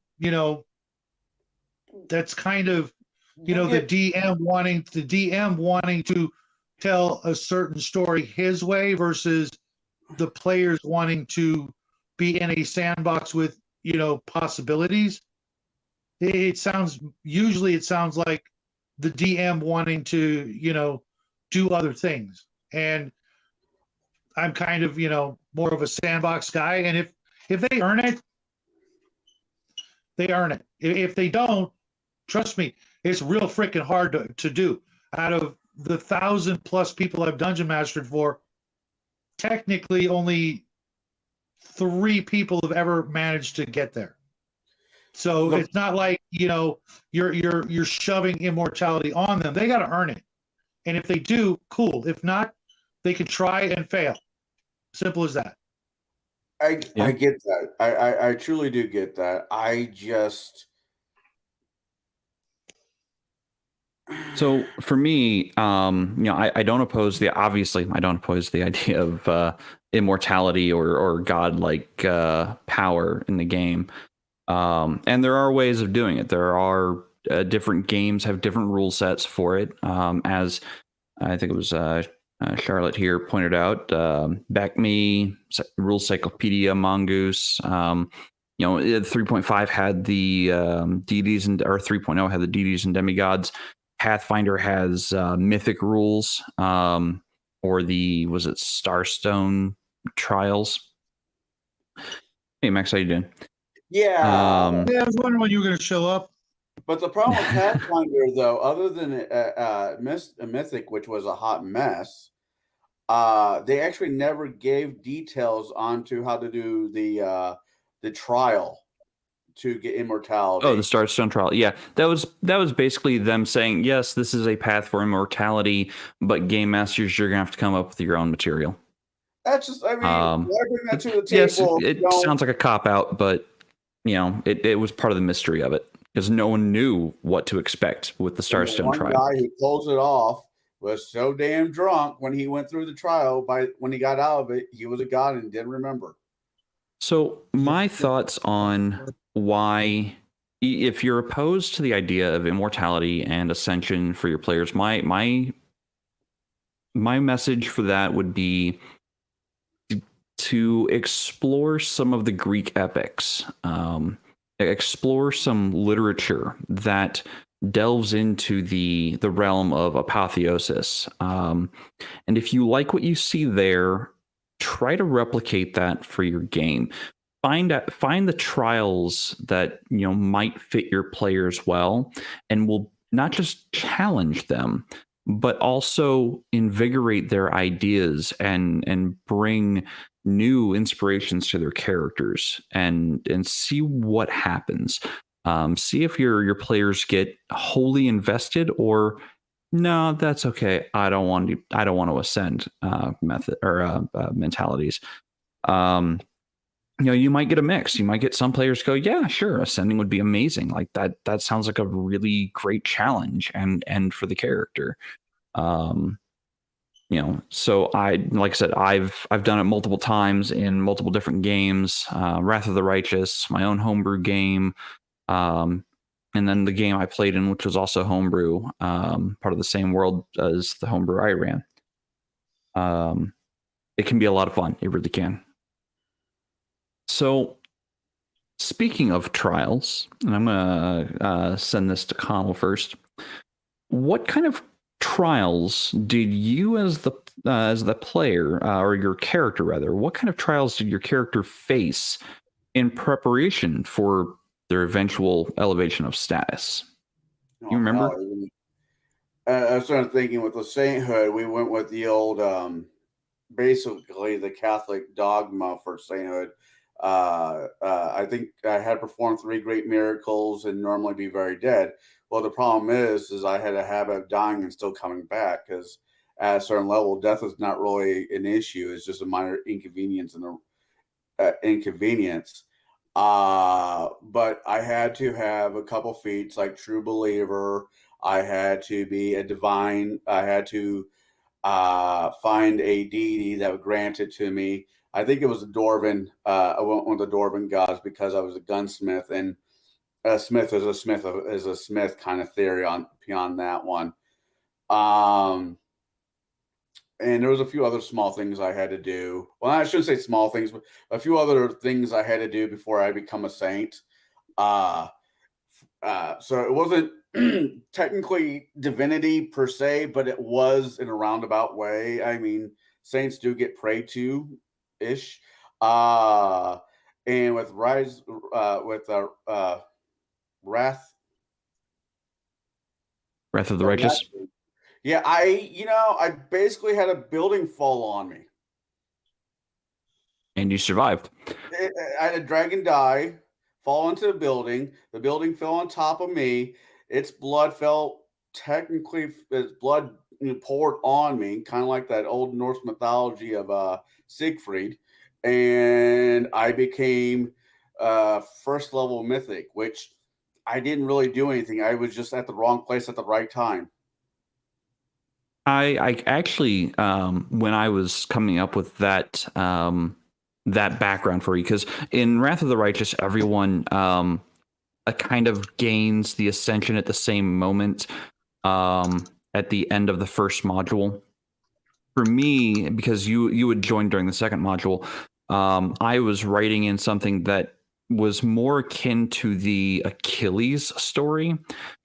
that's kind of the DM wanting to tell a certain story his way versus the players wanting to be in a sandbox with possibilities. It sounds like the DM wanting to do other things, and I'm kind of more of a sandbox guy, and if they earn it, they earn it. If they don't, trust me, it's real freaking hard to do. Out of the 1,000+ people I've dungeon mastered for, technically only 3 people have ever managed to get there. So it's not like you're shoving immortality on them. They got to earn it, and if they do, cool. If not, they can try and fail. Simple as that. I get that. I truly do get that. I just. So for me, I don't oppose I don't oppose the idea of immortality or godlike power in the game. And there are ways of doing it. There are different games have different rule sets for it. As I think it was Charlotte here pointed out, Beckme, Rule Cyclopedia, Mongoose. 3.5 had the deities or 3.0 had the deities and demigods. Pathfinder has mythic rules, or was it Starstone Trials? Hey Max, how you doing? Yeah. I was wondering when you were going to show up. But the problem with Pathfinder, though, other than Mythic, which was a hot mess, they actually never gave details onto how to do the trial to get immortality. Oh, the Starstone trial. Yeah, that was basically them saying, yes, this is a path for immortality, but game masters, you're gonna have to come up with your own material. That's just, I mean, why bring that to the Yes, table? it sounds like a cop out, but it was part of the mystery of it because no one knew what to expect with the And the Starstone one trial. guy who closed it off was so damn drunk when he went through the trial. When he got out of it, he was a god and didn't remember. So my thoughts on why, if you're opposed to the idea of immortality and ascension for your players, my message for that would be to explore some of the Greek epics, explore some literature that delves into the realm of apotheosis. And if you like what you see there, try to replicate that for your game. Find the trials that might fit your players well, and will not just challenge them, but also invigorate their ideas and bring new inspirations to their characters, and see what happens. See if your players get wholly invested, or no, that's okay. I don't want to ascend method or mentalities. You might get a mix. You might get some players go, yeah, sure, ascending would be amazing. Like that sounds like a really great challenge and for the character. So like I said, I've done it multiple times in multiple different games. Wrath of the Righteous, my own homebrew game, and then the game I played in, which was also homebrew, part of the same world as the homebrew I ran. It can be a lot of fun. It really can. So, speaking of trials, and I'm gonna send this to Conall first. What kind of trials did you, as the player, or your character rather, what kind of trials did your character face in preparation for their eventual elevation of status? You remember? I started thinking with the sainthood, we went with the old, basically the Catholic dogma for sainthood. I think I had performed 3 great miracles and normally be very dead. Well, the problem is I had a habit of dying and still coming back, because at a certain level, death is not really an issue. It's just a minor inconvenience and inconvenience. But I had to have a couple feats like true believer. I had to be a divine. I had to find a deity that would grant it to me. I think it was a Dwarven. I went with the Dwarven gods because I was a gunsmith, and a smith is a smith kind of theory on beyond that one. And there was a few other small things I had to do. Well, I shouldn't say small things, but a few other things I had to do before I become a saint. Uh, so it wasn't technically divinity per se, but it was in a roundabout way. I mean, saints do get prayed to ish. Uh, and with wrath, Wrath of the Righteous? Yeah, I basically had a building fall on me. And you survived. I had a dragon die, fall into the building. The building fell on top of me. Its blood poured on me, kind of like that old Norse mythology of Siegfried. And I became first level mythic, which I didn't really do anything. I was just at the wrong place at the right time. I actually, when I was coming up with that background for you, because in Wrath of the Righteous, everyone kind of gains the ascension at the same moment, at the end of the first module. For me, because you would join during the second module, I was writing in something that was more akin to the Achilles story,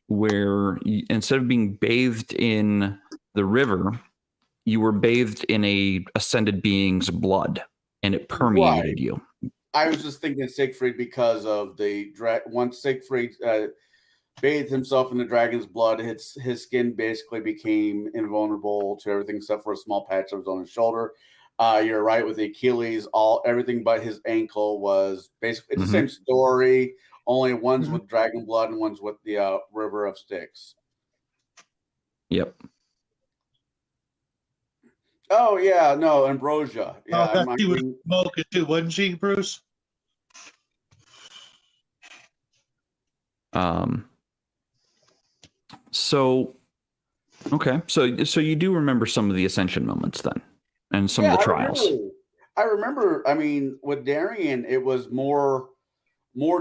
where instead of being bathed in the river, you were bathed in a ascended being's blood, and it permeated you. I was just thinking Siegfried because of once Siegfried bathed himself in the dragon's blood, his skin basically became invulnerable to everything except for a small patch that was on his shoulder. You're right with the Achilles, everything but his ankle was basically it's the same story, only one's with dragon blood and one's with the river of Styx. Yep. Oh yeah, no, Ambrosia. Yeah, Oh, that I she was mean, smoking too, wasn't she, Bruce? Um, so okay, so you do remember some of the Ascension moments then, and some of yeah, the I trials. remember. I remember. I mean, with Darien, it was more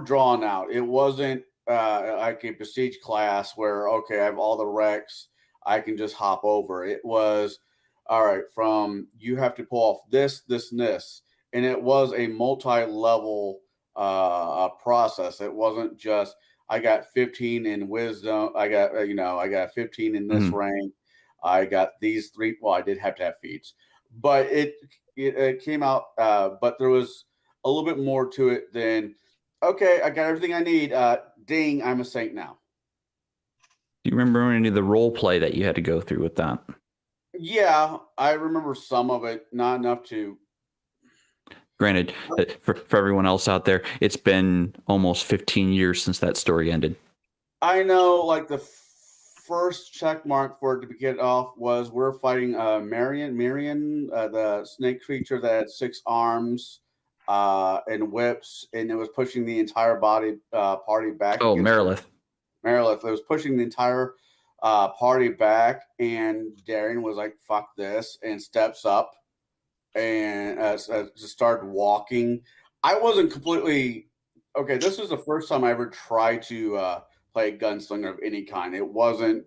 drawn out. It wasn't like a prestige class where okay, I have all the recs, I can just hop over. It was all right. From you have to pull off this, this, and this, and it was a multi-level process. It wasn't just I got 15 in wisdom. I got I got 15 in this Mhm. rank. I got these three. Well, I did have to have feats, but it came out. But there was a little bit more to it than okay, I got everything I need. Ding, I'm a saint now. Do you remember any of the role play that you had to go through with that? Yeah, I remember some of it, not enough to. Granted, for everyone else out there, it's been almost 15 years since that story ended. I know, like the first check mark for it to get off was we're fighting Marion, the snake creature that had 6 arms and whips, and it was pushing the entire party back Oh, against Merilith. Merilith. It was pushing the entire party back, and Darian was like, "Fuck this," and steps up and just started walking. I wasn't completely okay. This is the first time I ever tried to play a gunslinger of any kind. It wasn't,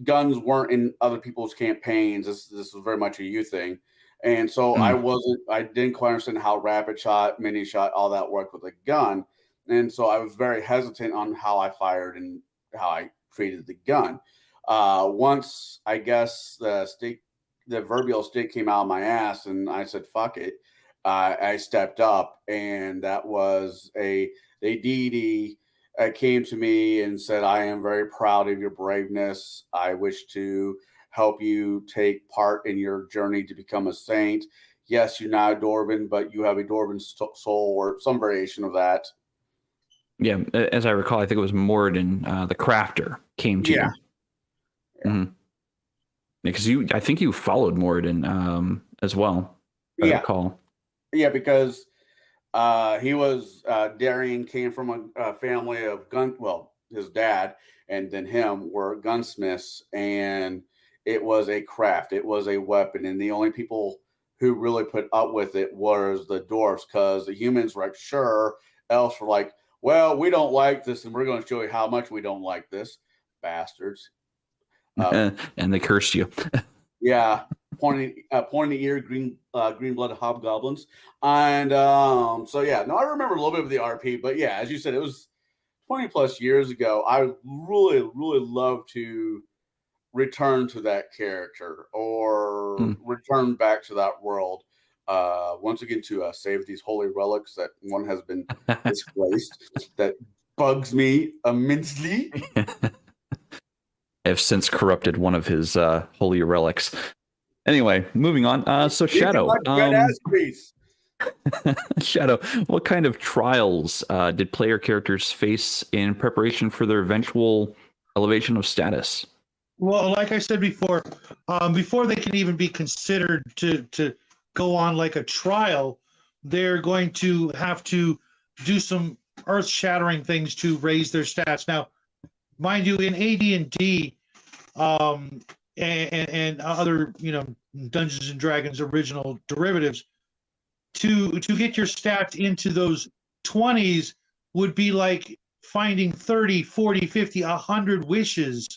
guns weren't in other people's campaigns. This was very much a you thing. And so I didn't quite understand how rapid shot, mini shot, all that worked with a gun. And so I was very hesitant on how I fired and how I treated the gun. Once I guess the verbial stick came out of my ass and I said, fuck it. I stepped up and that was a deity came to me and said, I am very proud of your braveness. I wish to help you take part in your journey to become a saint. Yes, you're not a Dwarven, but you have a Dwarven soul or some variation of that. Yeah, as I recall, I think it was Moradin, the crafter, came to Yeah. you. Mm-hmm. Because I think you followed Moradin as well, if I recall. Yeah, because he was Darian came from a family of his dad and then him were gunsmiths, and it was a craft, it was a weapon, and the only people who really put up with it was the dwarfs, because the humans were like, sure, elves were like, well, we don't like this, and we're going to show you how much we don't like this, bastards. And they cursed you. Yeah, pointy ear, green blooded hobgoblins, and so yeah. No, I remember a little bit of the RP, but yeah, as you said, it was 20 plus years ago. I really, really love to return to that character or return back to that world once again to save these holy relics that one has been displaced. That bugs me immensely. Have since corrupted one of his holy relics. Anyway, moving on. So Shadow, Shadow, what kind of trials did player characters face in preparation for their eventual elevation of status? Well, like I said before they can even be considered to go on like a trial, they're going to have to do some earth-shattering things to raise their stats. Now, mind you, in AD&D and other Dungeons and Dragons original derivatives, to get your stats into those 20s would be like finding 30, 40, 50, 100 wishes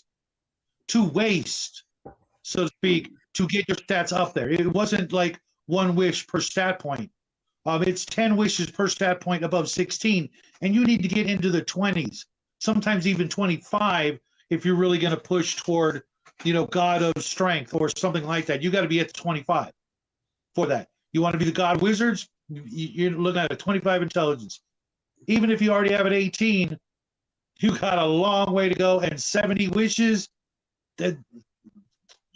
to waste, so to speak, to get your stats up there. It wasn't like one wish per stat point. It's 10 wishes per stat point above 16, and you need to get into the 20s, sometimes even 25 if you're really going to push toward, God of Strength or something like that. You got to be at 25 for that. You want to be the God Wizards, you're looking at a 25 intelligence. Even if you already have an 18, you got a long way to go, and 70 wishes, that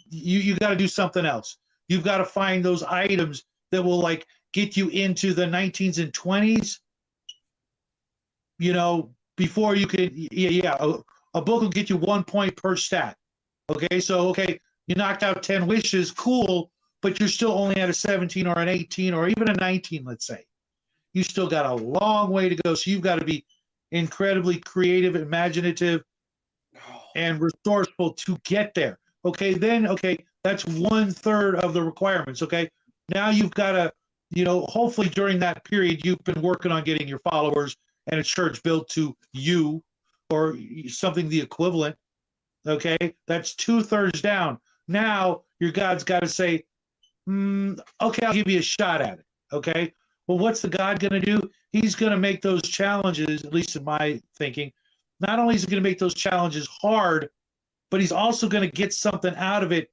you got to do something else. You've got to find those items that will like get you into the 19s and 20s, before you could, a book will get you 1 point per stat. Okay, so You knocked out 10 wishes, cool, but you're still only at a 17 or an 18 or even a 19, let's say. You still got a long way to go. So you've got to be incredibly creative, imaginative, and resourceful to get there. Okay, then, okay, that's 1/3 of the requirements. Okay, now you've got to, hopefully during that period, you've been working on getting your followers and a church built to you or something the equivalent. Okay, that's 2/3 down. Now your God's got to say, okay, I'll give you a shot at it. Okay, well, what's the God going to do? He's going to make those challenges, at least in my thinking, not only is he going to make those challenges hard, but he's also going to get something out of it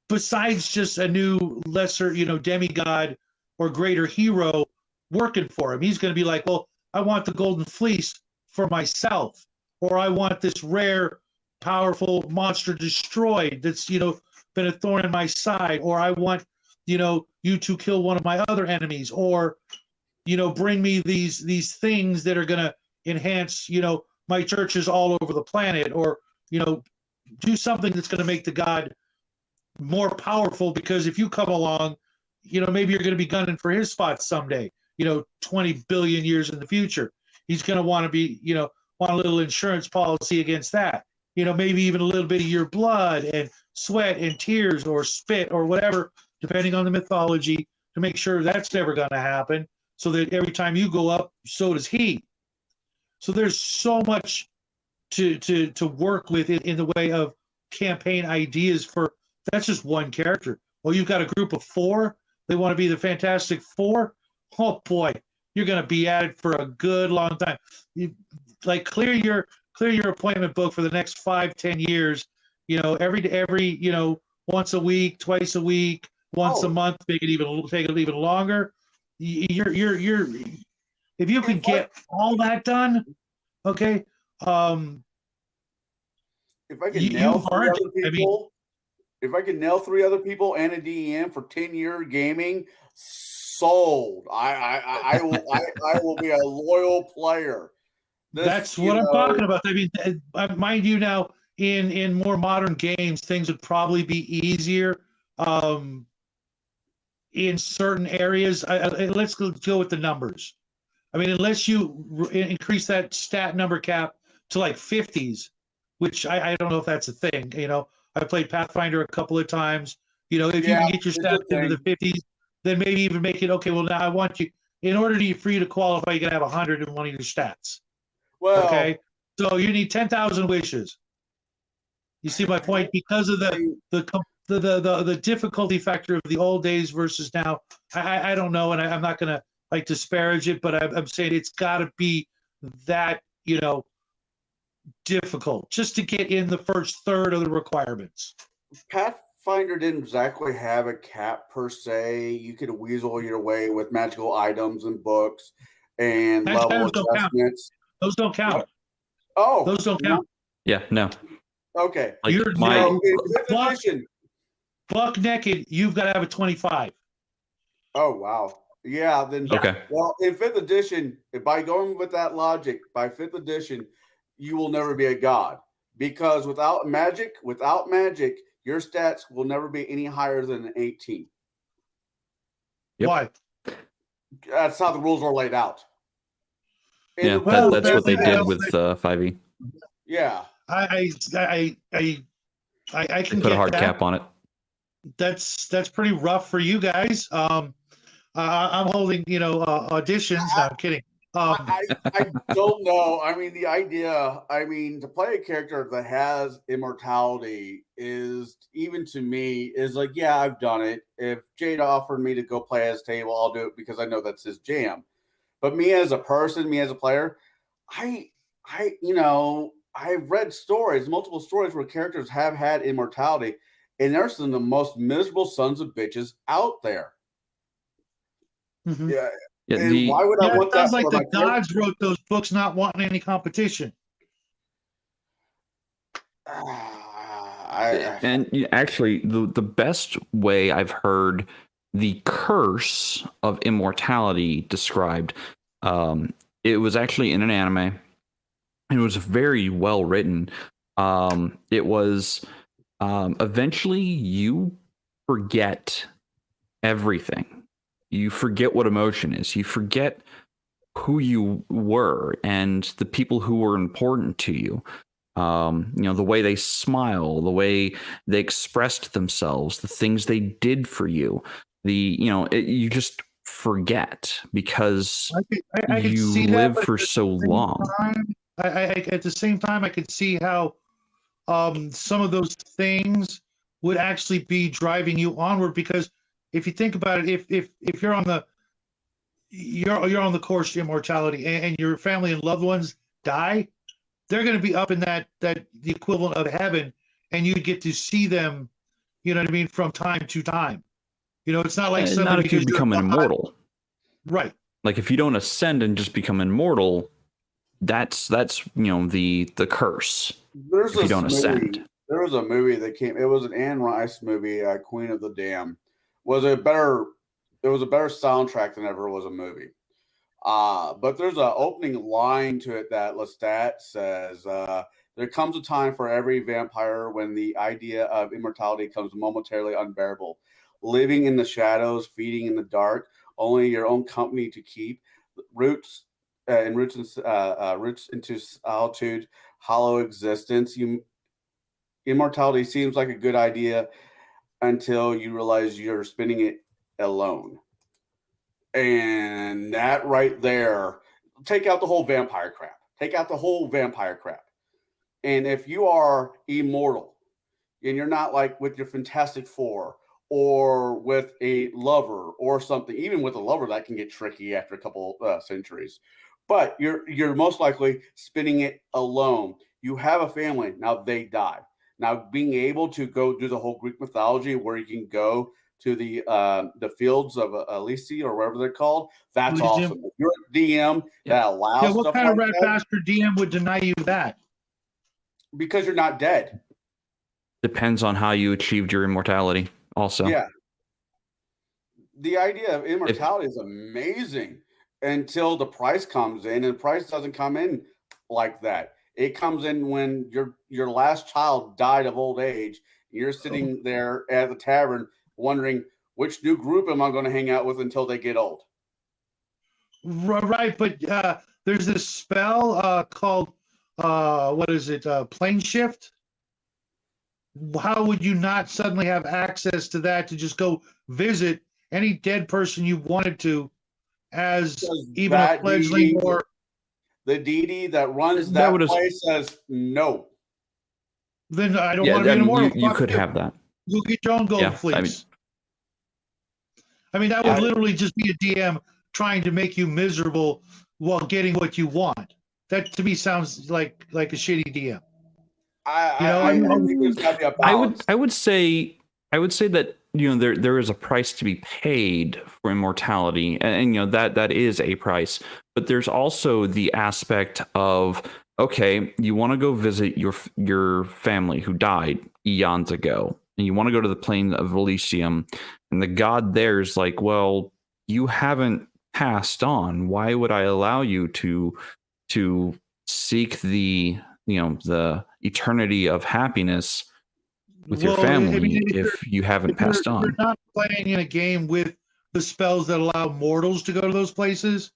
besides just a new lesser, demigod or greater hero working for him. He's going to be like, well, I want the golden fleece for myself, or I want this rare, powerful monster destroyed that's, been a thorn in my side, or I want, you to kill one of my other enemies, or, bring me these things that are going to enhance, my churches all over the planet, or, do something that's going to make the God more powerful, because if you come along, maybe you're going to be gunning for his spot someday, 20 billion years in the future. He's going to want to be, want a little insurance policy against that, maybe even a little bit of your blood and sweat and tears or spit or whatever, depending on the mythology, to make sure that's never going to happen, so that every time you go up, so does he. So there's so much to work with in the way of campaign ideas for, that's just one character. Well, you've got a group of 4. They want to be the Fantastic Four. Oh boy, you're going to be at it for a good long time. You like clear your appointment book for the next 5-10 years. Every once a week, twice a week, once a month. Take it even longer. You're if you can get all that done, okay. If I can nail 3 other people, if I can nail 3 other people and a DEM for 10-year gaming, sold. I will be a loyal player. That's what I'm talking about. I mean, mind you, now in more modern games, things would probably be easier in certain areas. Let's go with the numbers. I mean, unless you increase that stat number cap to like 50s, which I don't know if that's a thing. I played Pathfinder a couple of times. If you can get your stats into the 50s, then maybe even make it, okay, well, now I want you, in order for you to qualify, you got to have 100 in one of your stats. Well, okay, so you need 10,000 wishes. You see my point? Because of the difficulty factor of the old days versus now. I don't know, and I'm not going to disparage it, but I'm saying it's got to be that difficult just to get in the first third of the requirements. Pathfinder didn't exactly have a cap per se. You could weasel your way with magical items and books and level adjustments. Those don't count. What? Oh, those don't count. Yeah, no. Okay. You're buck naked. You've got to have a 25. Oh wow. Yeah. Then okay. Well, in 5th edition, by going with that logic, by 5th edition, you will never be a god, because without magic, your stats will never be any higher than an 18. Yep. Why? That's how the rules are laid out. Yeah, that's what they did with 5e. Yeah, I can put a hard cap on it. That's pretty rough for you guys. I'm holding auditions. No, I'm kidding. I don't know. I mean, the idea, to play a character that has immortality is, even to me, is like, yeah, I've done it. If Jaide offered me to go play his table, I'll do it because I know that's his jam. But me as a person, me as a player, I've read multiple stories where characters have had immortality, and they're some of the most miserable sons of bitches out there. Mm-hmm. Yeah. And why would I want that? Sounds like the gods wrote those books not wanting any competition. And actually, the best way I've heard the curse of immortality described, it was actually in an anime. It was very well written. It was eventually you forget everything. You forget what emotion is. You forget who you were and the people who were important to you. The way they smile, the way they expressed themselves, the things they did for you. You just forget because I could you see that, live but for so long. at the same time, I could see how some of those things would actually be driving you onward. Because if you think about it, if you're on the you're on the course to immortality, and your family and loved ones die, they're going to be up in that the equivalent of heaven, and you get to see them. You know what I mean, from time to time. It's not like suddenly Not if you because you're become an alive. immortal. Right. Like if you don't ascend and just become immortal, that's the curse. There's If you don't ascend. There was a movie that came. It was an Anne Rice movie, Queen of the Dam. Was a better. It was a better soundtrack than ever was a movie. But there's an opening line to it that Lestat says, there comes a time for every vampire when the idea of immortality comes momentarily unbearable. Living in the shadows, feeding in the dark, only your own company to keep, roots into solitude, hollow existence. Immortality seems like a good idea until you realize you're spending it alone. And that right there, take out the whole vampire crap. Take out the whole vampire crap. And if you are immortal and you're not like with your Fantastic Four or with a lover or something, even with a lover, that can get tricky after a couple centuries. But you're most likely spending it alone. You have a family, now they die. Now being able to go do the whole Greek mythology where you can go to the fields of Elysia or whatever they're called, that's Elysium. awesome. If you're a DM that allows what stuff kind like of rat that, bastard DM would deny you that? because you're not dead. Depends on how you achieved your immortality also. Yeah. The idea of immortality is amazing until the price comes in, and the price doesn't come in like that. It comes in when your last child died of old age. You're sitting there at the tavern wondering which new group am I going to hang out with until they get old. Right, but there's this spell called what is it? Plane shift. How would you not suddenly have access to that to just go visit any dead person you wanted to, as even a fledgling or the deity that runs that place says no? Then I don't want to be an immortal. You could have that. You'll get your own gold fleece. I mean, that would literally just be a DM trying to make you miserable while getting what you want. That to me sounds like a shitty DM. I think there's got to be a balance. I would say that there is a price to be paid for immortality, and that is a price. But there's also the aspect of, okay, you want to go visit your family who died eons ago, and you want to go to the plane of Elysium, and the god there's like, well, you haven't passed on. Why would I allow you to seek the eternity of happiness with your family if you haven't passed on? You're not playing in a game with the spells that allow mortals to go to those places.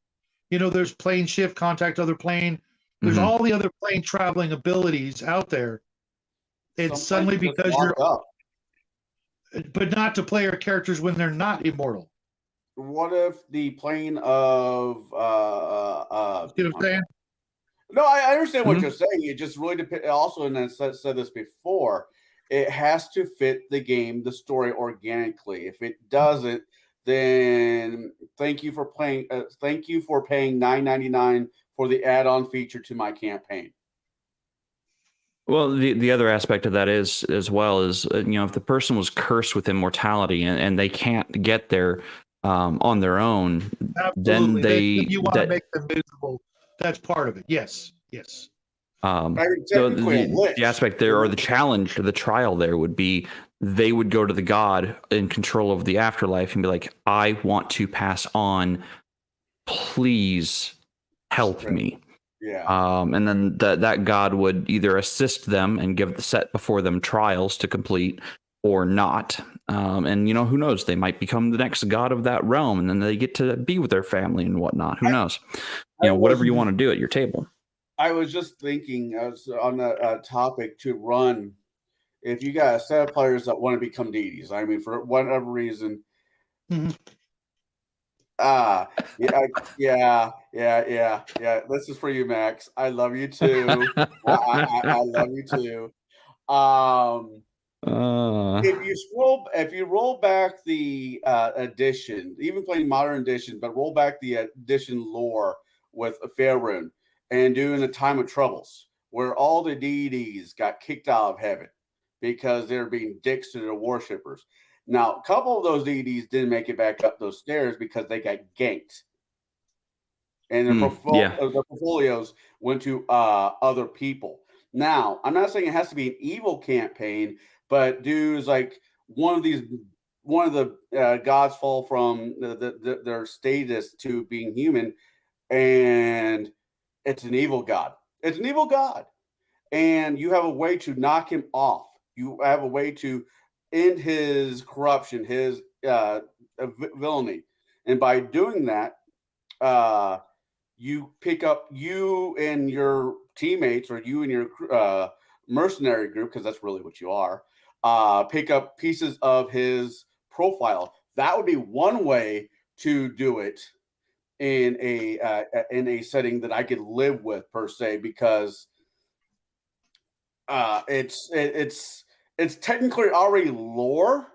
There's plane shift, contact other plane. There's all the other plane traveling abilities out there. It's suddenly because you're up. But not to player characters when they're not immortal. What if the plane of you know what I'm saying? No, I understand what you're saying. It just really depends. Also, and I said this before, it has to fit the game, the story organically. If it doesn't, then thank you for paying $9.99 for the add-on feature to my campaign. Well, the other aspect of that is as well is if the person was cursed with immortality and they can't get there on their own, absolutely. then you want to make them miserable. That's part of it. Yes. The aspect there, or the challenge, or the trial there would be, they would go to the god in control of the afterlife and be like, I want to pass on. Please help me. Yeah. And then that god would either assist them and give the set before them trials to complete, or not. And who knows? They might become the next god of that realm, and then they get to be with their family and whatnot. Who knows? Whatever you want to do at your table. I was just thinking, I was on the topic to run. If you got a set of players that want to become deities, I mean, for whatever reason, Mm-hmm. yeah. This is for you, Max. I love you too. I love you too. If you roll back the edition, even playing modern edition, but roll back the edition lore with Faerun and doing the Time of Troubles, where all the deities got kicked out of heaven because they're being dicks to their worshippers. Now, a couple of those deities didn't make it back up those stairs because they got ganked, and their portfolios went to other people. Now, I'm not saying it has to be an evil campaign, but dudes like one of the gods fall from their status to being human, and it's an evil god. It's an evil god, and you have a way to knock him off. You have a way to end his corruption, his villainy, and by doing that, you pick up, you and your teammates, or you and your mercenary group, because that's really what you are, pick up pieces of his profile. That would be one way to do it in a setting that I could live with, per se, because it's technically already lore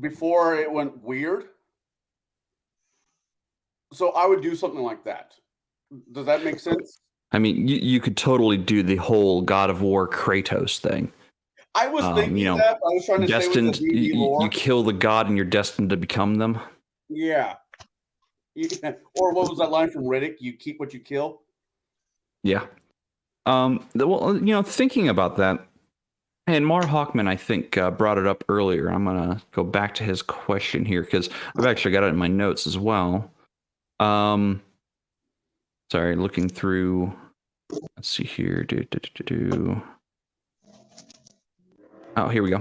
before it went weird. So I would do something like that. Does that make sense? I mean, you could totally do the whole God of War Kratos thing. I was thinking that, but I was trying to stay with the D&D lore. You kill the god and you're destined to become them. Yeah. Or what was that line from Riddick? You keep what you kill. Yeah. Well, thinking about that, and Mar Hawkman, I think, brought it up earlier. I'm gonna go back to his question here because I've actually got it in my notes as well. Sorry, looking through. Let's see here. Oh, here we go.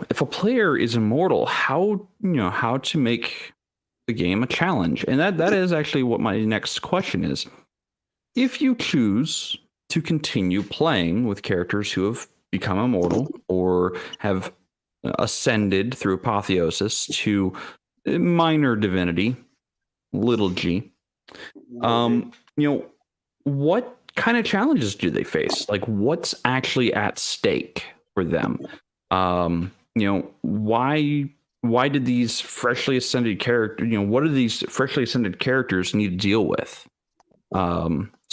If a player is immortal, how to make the game a challenge? And that is actually what my next question is. If you choose to continue playing with characters who have become immortal or have ascended through Apotheosis to minor divinity, little g, what kind of challenges do they face? Like, what's actually at stake for them? Why did these freshly ascended characters, what do these freshly ascended characters need to deal with?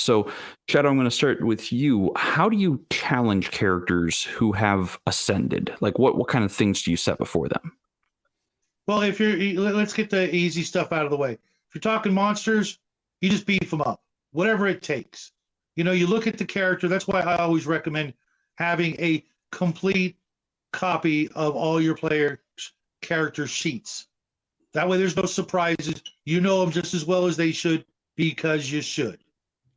So Shadow, I'm going to start with you. How do you challenge characters who have ascended? Like, what kind of things do you set before them? Well, let's get the easy stuff out of the way. If you're talking monsters, you just beef them up, whatever it takes. You look at the character. That's why I always recommend having a complete copy of all your players' character sheets. That way there's no surprises. You know them just as well as they should, because you should.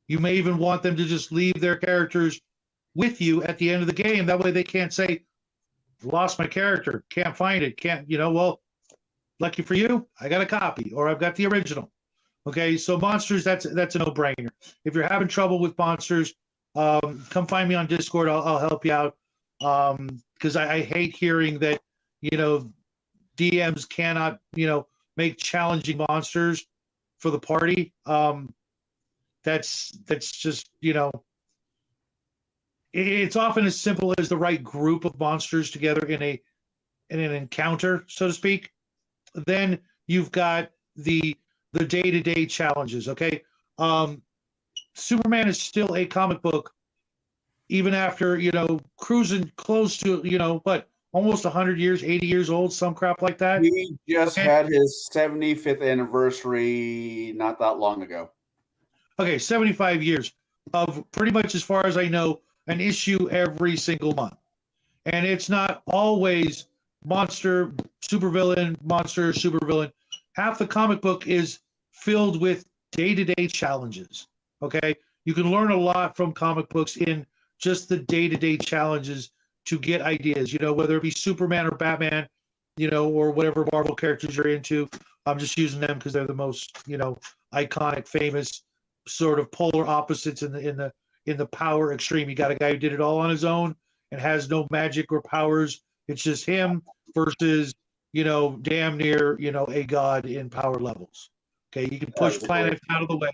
You may even want them to just leave their characters with you at the end of the game. That way they can't say, lost my character, can't find it, well, lucky for you, I got a copy, or I've got the original. Okay, so monsters, that's a no-brainer. If you're having trouble with monsters, come find me on Discord. I'll help you out, because I hate hearing that, DMs cannot, make challenging monsters for the party. That's just, it's often as simple as the right group of monsters together in an encounter, so to speak. Then you've got the day-to-day challenges. Okay, Superman is still a comic book, even after cruising close to almost 100 years, 80 years old, some crap like that. He just had his 75th anniversary not that long ago. Okay, 75 years of, pretty much as far as I know, an issue every single month. And it's not always monster, supervillain, monster, supervillain. Half the comic book is filled with day-to-day challenges. Okay, you can learn a lot from comic books in just the day-to-day challenges to get ideas. Whether it be Superman or Batman, or whatever Marvel characters you're into. I'm just using them because they're the most iconic, famous, sort of polar opposites in the power extreme. You got a guy who did it all on his own and has no magic or powers. It's just him versus damn near a god in power levels. Okay, you can push planets out of the way.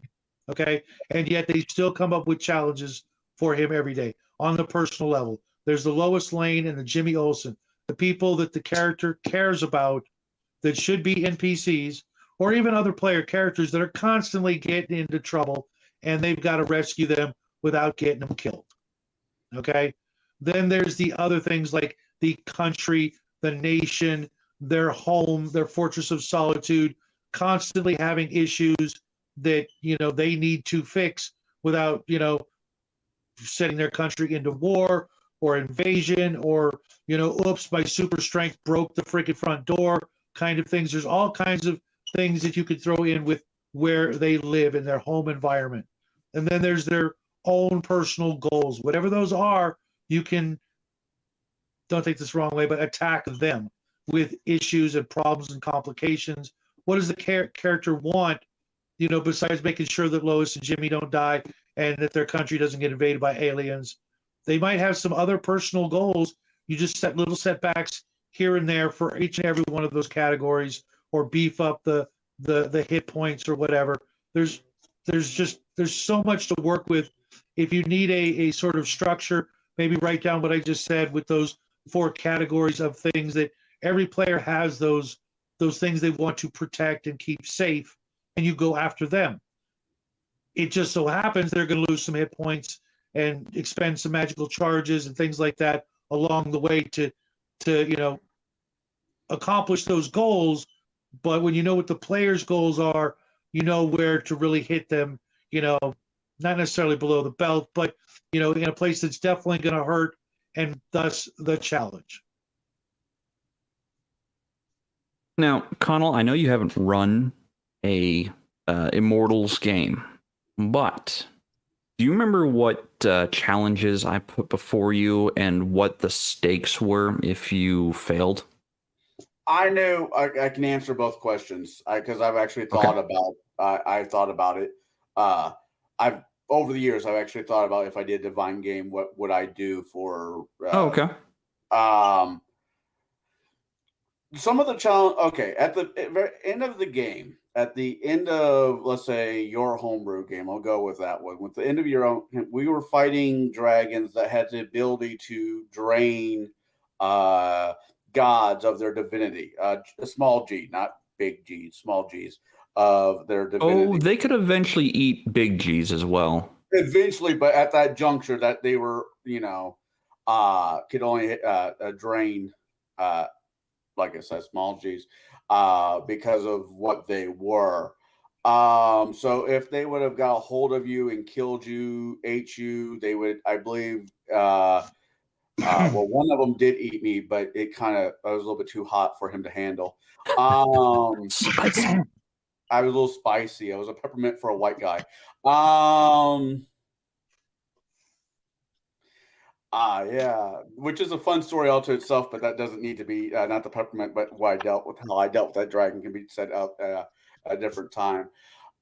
Okay, and yet they still come up with challenges for him every day on the personal level. There's the Lois Lane and the Jimmy Olsen, the people that the character cares about that should be NPCs or even other player characters that are constantly getting into trouble and they've got to rescue them without getting them killed. Okay, then there's the other things like the country, the nation, their home, their fortress of solitude, constantly having issues that they need to fix without setting their country into war or invasion or oops, my super strength broke the freaking front door kind of things. There's all kinds of things that you could throw in with where they live in their home environment. And then there's their own personal goals, whatever those are. You can, don't take this the wrong way, but attack them with issues and problems and complications. What does the character want, besides making sure that Lois and Jimmy don't die and that their country doesn't get invaded by aliens? They might have some other personal goals. You just set little setbacks here and there for each and every one of those categories, or beef up the hit points or whatever. There's so much to work with. If you need a sort of structure, maybe write down what I just said with those 4 categories of things that every player has, those things they want to protect and keep safe, and you go after them. It just so happens they're going to lose some hit points and expend some magical charges and things like that along the way to accomplish those goals. But when you know what the players' goals are, you know where to really hit them, not necessarily below the belt, but in a place that's definitely going to hurt, and thus the challenge. Now, Conall, I know you haven't run a Immortals game, but do you remember what challenges I put before you and what the stakes were if you failed? I know I can answer both questions because I've actually thought about. I've thought about it. I've over the years I've actually thought about if I did Divine Game, what would I do for? Okay. Some of the challenge. Okay, at the very end of the game, at the end of, let's say, your homebrew game, I'll go with that one. With the end of your own, we were fighting dragons that had the ability to drain gods of their divinity. Small g, not big G, small G's of their divinity. Oh, they could eventually eat big G's as well. Eventually, but at that juncture that they were, could only drain, like I said, small G's, because of what they were. So if they would have got a hold of you and killed you, ate you, they would, I believe, well, one of them did eat me, but I was a little bit too hot for him to handle. Spicy. I was a little spicy. I was a peppermint for a white guy. Yeah, which is a fun story all to itself, but that doesn't need to be not the peppermint, but how I dealt with that dragon can be said out at a different time.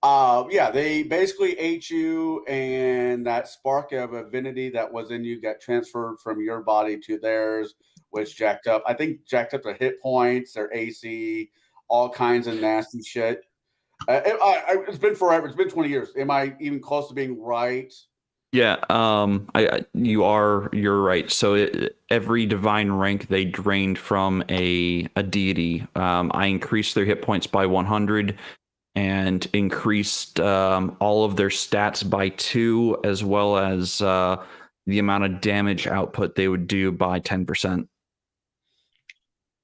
Yeah, they basically ate you, and that spark of divinity that was in you got transferred from your body to theirs, which jacked up their hit points, their AC, all kinds of nasty shit. It's been forever. It's been 20 years. Am I even close to being right? Yeah, you're right. So every divine rank they drained from a deity. I increased their hit points by 100 and increased all of their stats by 2, as well as the amount of damage output they would do by 10%.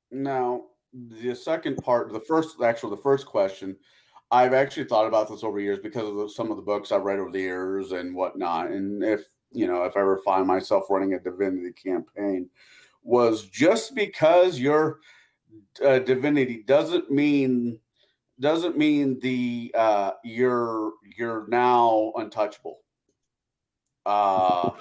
Now, the second part, the first question, I've actually thought about this over years because of some of the books I've read over the years and whatnot. And if I ever find myself running a divinity campaign, was just because your divinity doesn't mean doesn't mean the you're now untouchable. No.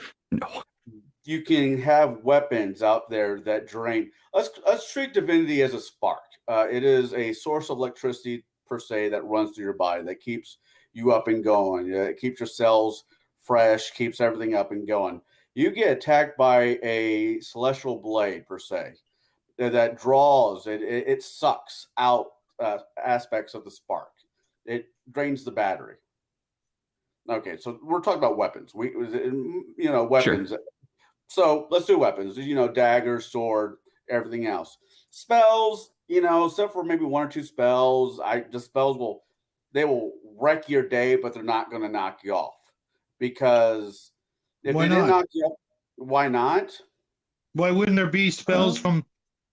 You can have weapons out there that drain. Let's treat divinity as a spark. It is a source of electricity per se that runs through your body that keeps you up and going. It keeps your cells fresh, keeps everything up and going. You get attacked by a celestial blade per se that draws it sucks out aspects of the spark. It drains the battery. Okay, so we're talking about weapons. Weapons. Sure. So let's do weapons. Dagger, sword, everything else. Spells, except for maybe one or two spells. The spells will wreck your day, but they're not going to knock you off, because if Why they didn't not? knock you off, why not? Why wouldn't there be spells from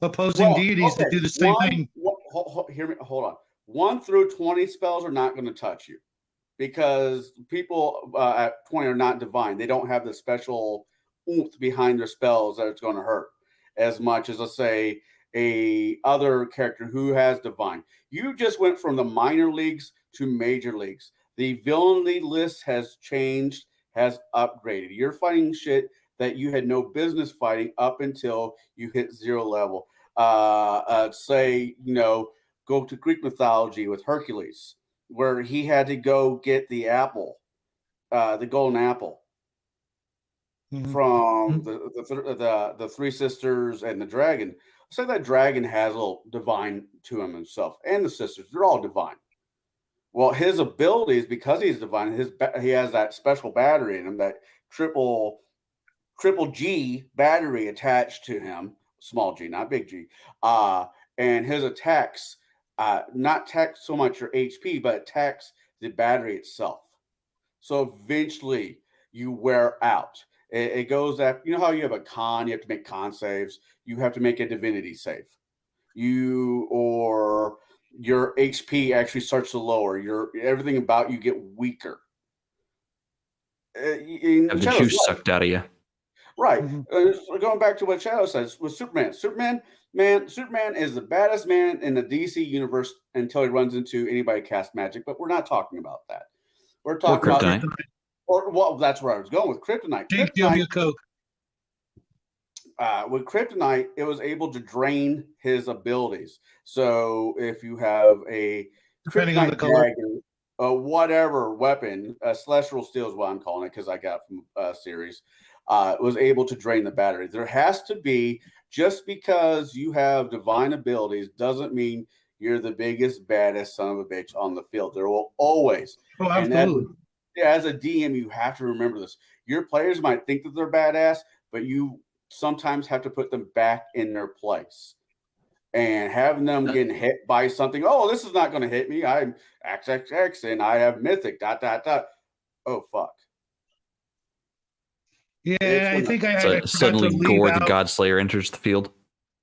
opposing deities that do the same thing? Hear me. Hold on. 1 through 20 spells are not going to touch you, because people at 20 are not divine. They don't have the special oomph behind their spells that it's going to hurt as much as, let's say, a other character who has divine. You just went from the minor leagues to major leagues. The villainy list has changed, has upgraded. You're fighting shit that you had no business fighting up until you hit 0 level. Go to Greek mythology with Hercules, where he had to go get the apple, the golden apple, from the three sisters and the dragon. So that dragon has a little divine to himself, and the sisters, they're all divine. Well, his abilities, because he's divine, he has that special battery in him, that triple G battery attached to him, small G, not big G. And his attacks, not attack so much your HP, but attacks the battery itself. So eventually you wear out. It goes after, how you have a con, you have to make con saves. You have to make a divinity save. Or your HP actually starts to lower. Everything about you get weaker. Have the juice sucked out of you. Right. Going back to what Shadow says with Superman. Superman is the baddest man in the DC universe until he runs into anybody cast magic, but we're not talking about that. We're talking about Kryptonite. That's where I was going with Kryptonite. With Kryptonite, it was able to drain his abilities. So if you have a Kryptonite dragon, whatever weapon, Celestial Steel is what I'm calling it, because I got from series, was able to drain the battery. There has to be, just because you have divine abilities doesn't mean you're the biggest, baddest son of a bitch on the field. There will always. Oh, absolutely. As a DM, you have to remember this. Your players might think that they're badass, but you sometimes have to put them back in their place. And having them getting hit by something, this is not going to hit me. I'm XXX and I have mythic, ... Oh, fuck. Yeah, I think I suddenly Gore the Godslayer enters the field.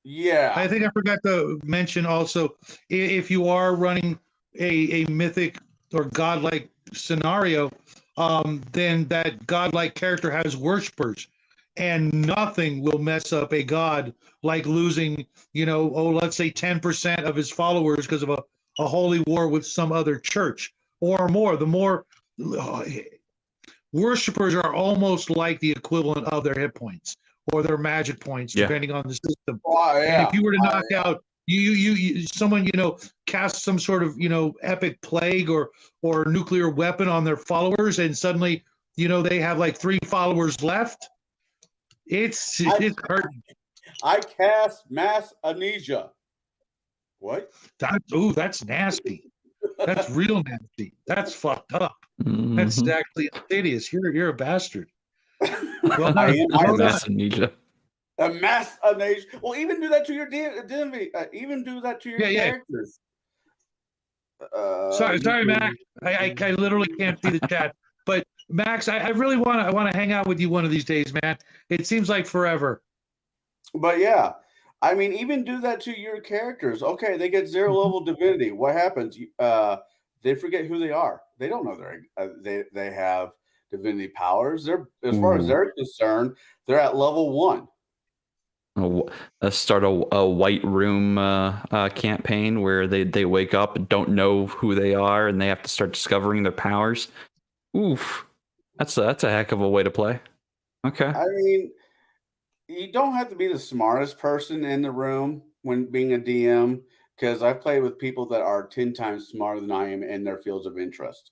Yeah. I think I forgot to mention also, if you are running a mythic or godlike scenario, then that godlike character has worshipers, and nothing will mess up a god like losing, let's say 10% of his followers because of a holy war with some other church or more. The more worshippers are almost like the equivalent of their hit points or their magic points, depending on the system. And if you were to knock out someone, cast some sort of, epic plague or nuclear weapon on their followers, and suddenly, they have like 3 followers left. It's hurting. I cast mass amnesia. What? That's nasty. That's real nasty. That's fucked up. That's actually insidious. You're a bastard. Well, I am mass amnesia. A mass amnesia. Well, even do that to your even do that to your characters. Sorry, Max. I literally can't see the chat. But Max, I really want to hang out with you one of these days, man. It seems like forever. But yeah, I mean, even do that to your characters. Okay, they get 0 level divinity. What happens? They forget who they are. They don't know they have divinity powers. They're, as far as they're concerned, they're at level 1. Start a white room campaign where they wake up and don't know who they are, and they have to start discovering their powers. Oof, that's a heck of a way to play. Okay. I mean, you don't have to be the smartest person in the room when being a DM, because I've played with people that are 10 times smarter than I am in their fields of interest.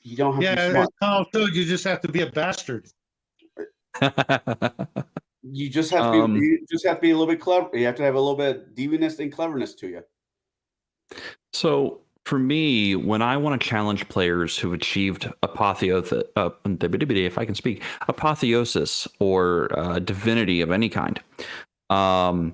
You don't have to be Yeah, smart. as Conall showed, you just have to be a bastard. You just have to be. You just have to be a little bit clever. You have to have a little bit of deviance and cleverness to you. So for me, when I want to challenge players who've achieved apotheosis, if I can speak, apotheosis or divinity of any kind, I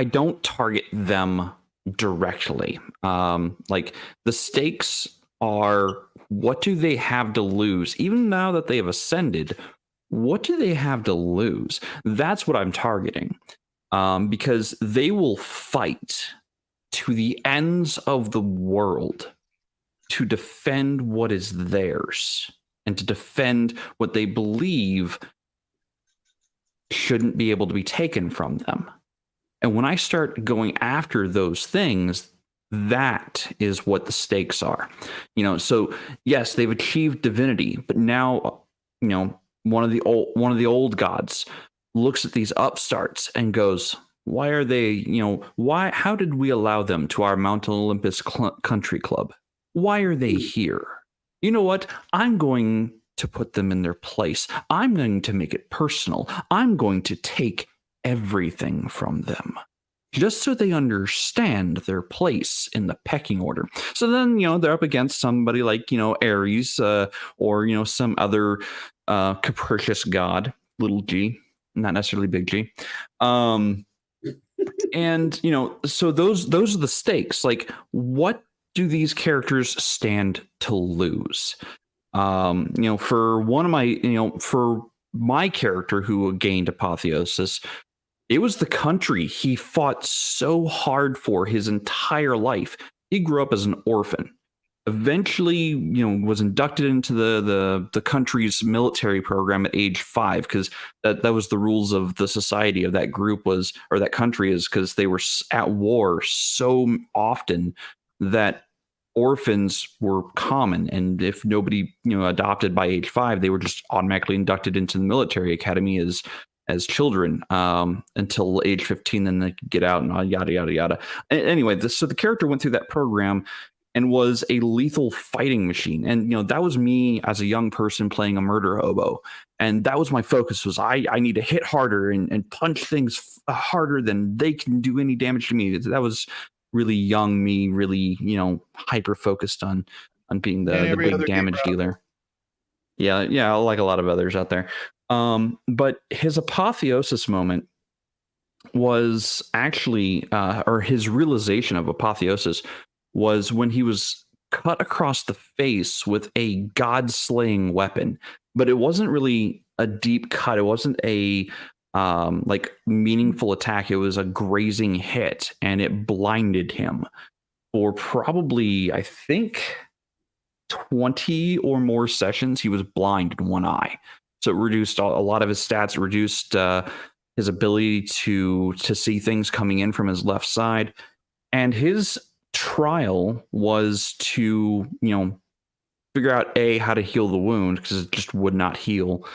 don't target them directly. Like the stakes are, what do they have to lose? Even now that they have ascended, what do they have to lose? That's what I'm targeting. Because they will fight to the ends of the world to defend what is theirs and to defend what they believe shouldn't be able to be taken from them. And when I start going after those things, that is what the stakes are. So yes, they've achieved divinity, but now, one of the old gods looks at these upstarts and goes, why are they, how did we allow them to our Mount Olympus country club? Why are they here? You know what? I'm going to put them in their place. I'm going to make it personal. I'm going to take everything from them, just so they understand their place in the pecking order. So then, they're up against somebody like, Ares, or, some other capricious god, little g, not necessarily big G. And, so those are the stakes. Like, what do these characters stand to lose? For one of my, for my character who gained apotheosis, it was the country he fought so hard for his entire life. He grew up as an orphan. Eventually, was inducted into the country's military program at age 5, because that was the rules of the society of that group or that country, is because they were at war so often that orphans were common, and if nobody adopted by age 5, they were just automatically inducted into the military academy as children until age 15, then they could get out and yada yada yada. Anyway, so the character went through that program and was a lethal fighting machine. And, that was me as a young person playing a murder hobo. And that was my focus, was I need to hit harder and punch things harder than they can do any damage to me. That was really young me, really, hyper focused on being the big damage dealer. Yeah, like a lot of others out there. But his apotheosis moment was actually, or his realization of apotheosis was when he was cut across the face with a god-slaying weapon. But it wasn't really a deep cut. It wasn't a meaningful attack. It was a grazing hit, and it blinded him for probably, I think, 20 or more sessions. He was blind in one eye. So it reduced a lot of his stats, reduced his ability to see things coming in from his left side. And his trial was to, figure out how to heal the wound, because it just would not heal.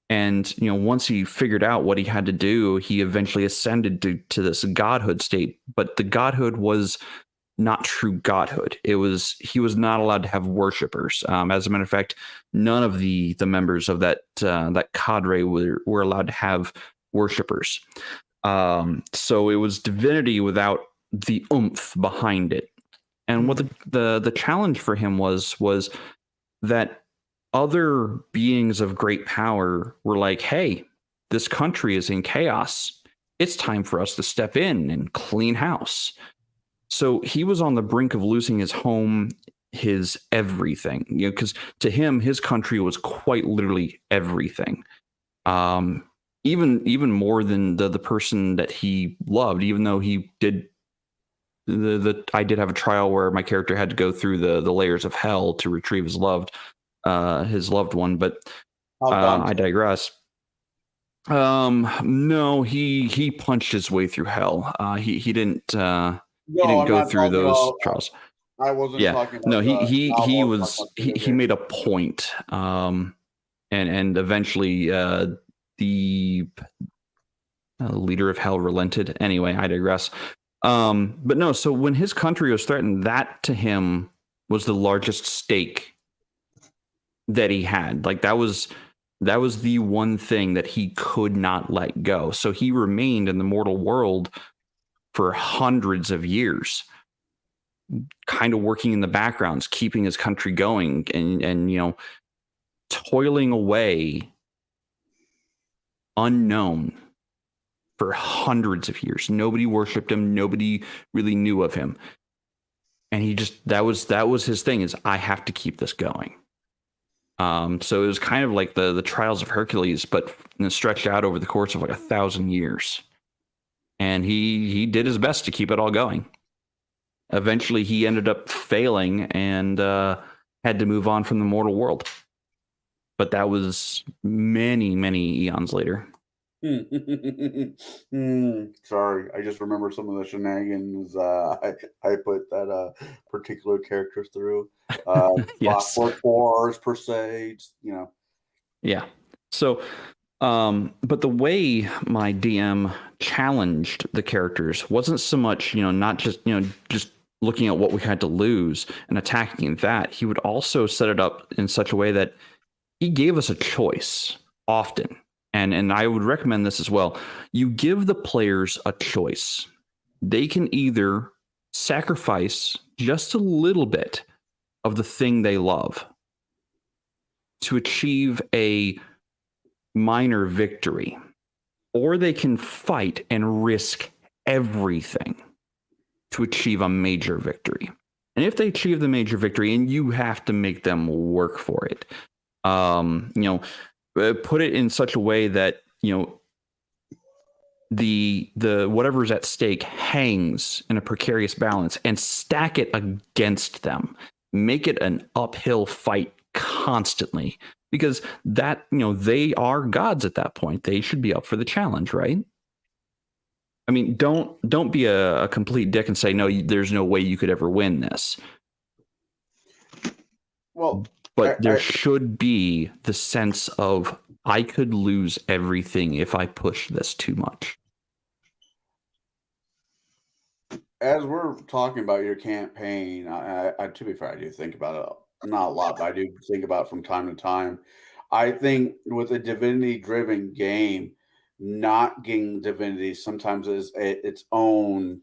And, once he figured out what he had to do, he eventually ascended to this godhood state. But the godhood was not true godhood. He was not allowed to have worshipers. As a matter of fact, none of the members of that cadre were allowed to have worshipers. So it was divinity without the oomph behind it. And what the challenge for him was that other beings of great power were like, hey, this country is in chaos. It's time for us to step in and clean house. So he was on the brink of losing his home, his everything, because to him, his country was quite literally everything. Even more than the person that he loved, even though he did I did have a trial where my character had to go through the layers of hell to retrieve his loved one, but I digress. No, he punched his way through hell. He didn't he No, didn't I'm go not through talking those about. trials. I wasn't Yeah, talking no, about the he novel. I was was talking about the video he game. made a point, and eventually the leader of hell relented. Anyway, I digress. But no, so when his country was threatened, that to him was the largest stake that he had. Like that was the one thing that he could not let go. So he remained in the mortal world for hundreds of years, kind of working in the backgrounds, keeping his country going, and toiling away unknown for hundreds of years. Nobody worshipped him. Nobody really knew of him. And he just that was his thing, is I have to keep this going. So it was kind of like the trials of Hercules, but stretched out over the course of like 1,000 years. And he did his best to keep it all going. Eventually, he ended up failing and had to move on from the mortal world. But that was many, many eons later. Sorry, I just remember some of the shenanigans I put that particular character through. Yes. Clockwork Wars per se, Yeah. So, but the way my DM challenged the characters wasn't so much, not just, just looking at what we had to lose and attacking that. He would also set it up in such a way that he gave us a choice often. And I would recommend this as well. You give the players a choice. They can either sacrifice just a little bit of the thing they love to achieve a minor victory, or they can fight and risk everything to achieve a major victory. And if they achieve the major victory, and you have to make them work for it, put it in such a way that the whatever's at stake hangs in a precarious balance, and stack it against them. Make it an uphill fight constantly, because that they are gods at that point. They should be up for the challenge, right? I mean, don't be a complete dick and say no. There's no way you could ever win this. Well, but there should be the sense of I could lose everything if I push this too much. As we're talking about your campaign, I to be fair, I do think about it not a lot, but I do think about it from time to time. I think with a divinity-driven game, not getting divinity sometimes is its own